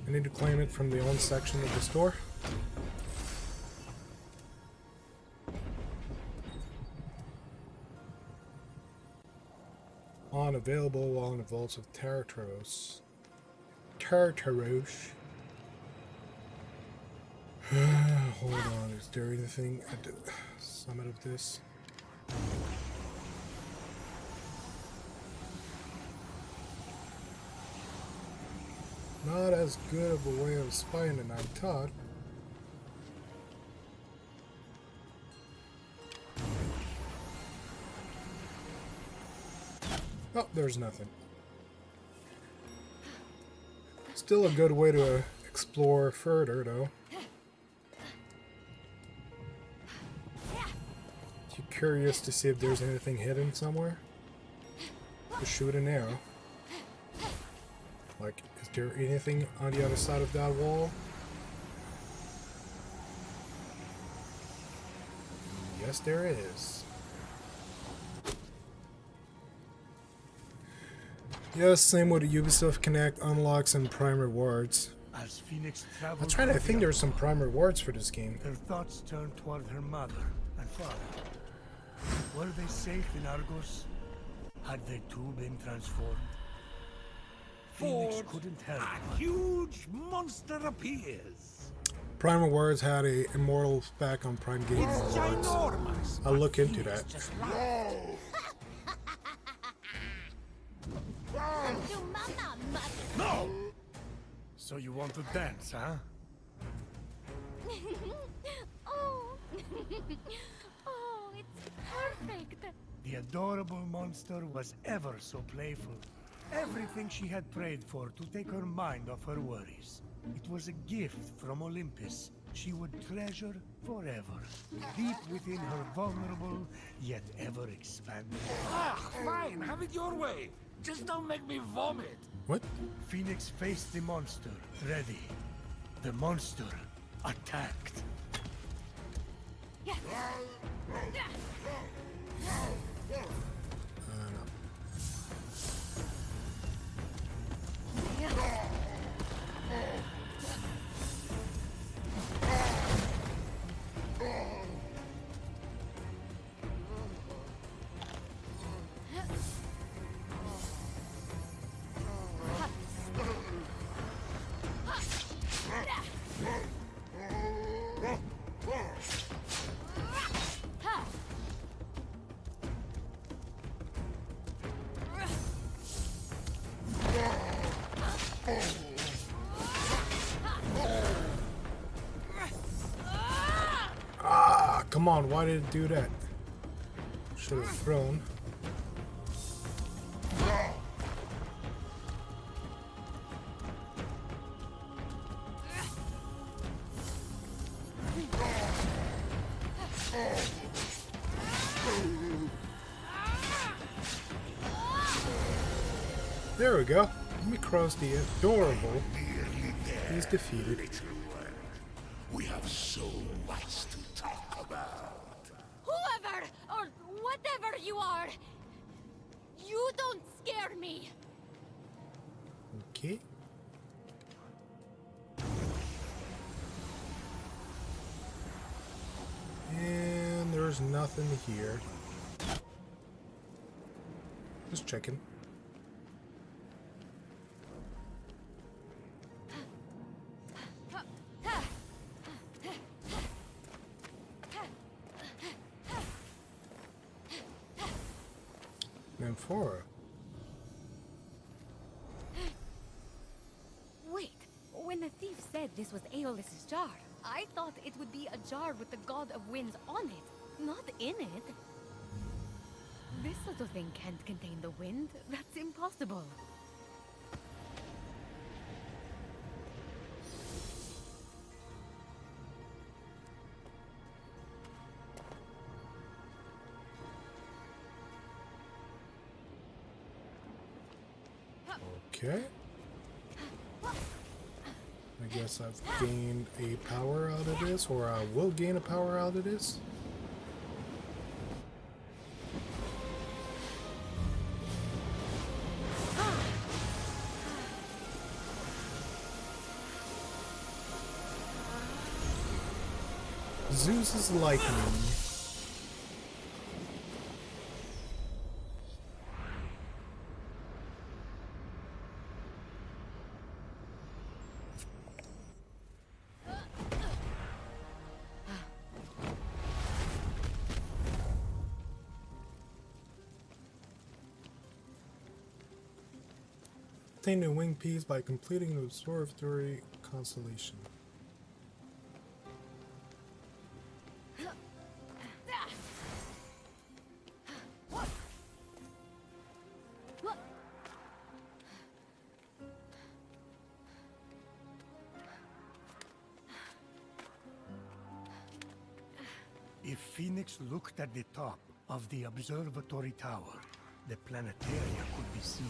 I need to claim it from the on section of the store. On available while in the vaults of Tartaros. Tartaros. Hold on, is there anything at the summit of this? Not as good of a way of spying as I thought. Oh, there's nothing. Still a good way to explore further, though. You curious to see if there's anything hidden somewhere? Just shoot an arrow. Like, is there anything on the other side of that wall? Yes, there is. Yes, same with the Ubisoft Connect unlocks and prime rewards. As Phoenix traveled, That's right, I think there's some prime rewards for this game. her thoughts turned toward her mother and father. Were they safe in Argos? Had they too been transformed? Phoenix Ford, couldn't help a but huge monster appears. Prime rewards had a Immortals back on Prime Gaming It's Rewards. ginormous. I'll look into that. Just laugh. No! So you want to dance, huh? Oh. Oh, it's perfect. The adorable monster was ever so playful. Everything she had prayed for to take her mind off her worries. It was a gift from Olympus she would treasure forever. Deep within her vulnerable, yet ever expanding. Ah, fine, have it your way. Just don't make me vomit. What? Phoenix faced the monster, ready. The monster attacked. Come on, why did it do that? Should have thrown. There we go. Let me cross the adorable. He's defeated. We have so much to talk about. Whoever or whatever you are, you don't scare me. Okay. there's nothing here. Just checking. Amphora. Wait, when the thief said this was Aeolus's jar, I thought it would be a jar with the god of winds on it, not in it. This little thing can't contain the wind. That's impossible. Okay. I guess I've gained a power out of this, or I will gain a power out of this. Zeus's lightning. Obtain a wing piece by completing the observatory constellation. If Phoenix looked at the top of the observatory tower, the planetaria could be seen.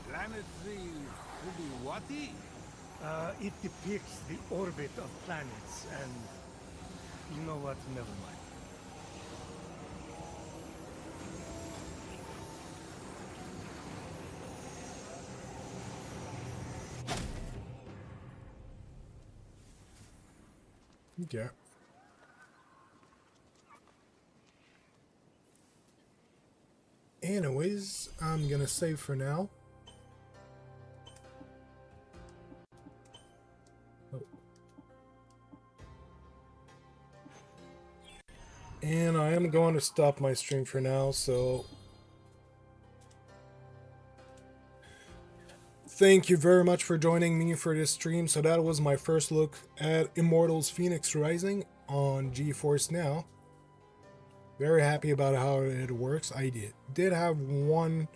Planetary Fubuwati? It depicts the orbit of planets and... You know what? Never mind. Yeah. Anyways, I'm gonna save for now. Oh. And I am going to stop my stream for now, so thank you very much for joining me for this stream. So that was my first look at Immortals Fenyx Rising on GeForce Now. Very happy about how it works. I did have one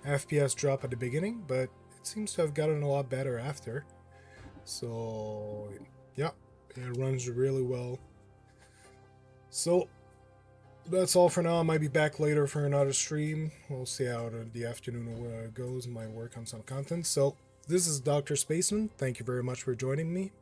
FPS drop at the beginning, but it seems to have gotten a lot better after. So yeah, it runs really well. So that's all for now. I might be back later for another stream. We'll see how the afternoon goes. Might work on some content. So this is DrSpaceman. Thank you very much for joining me.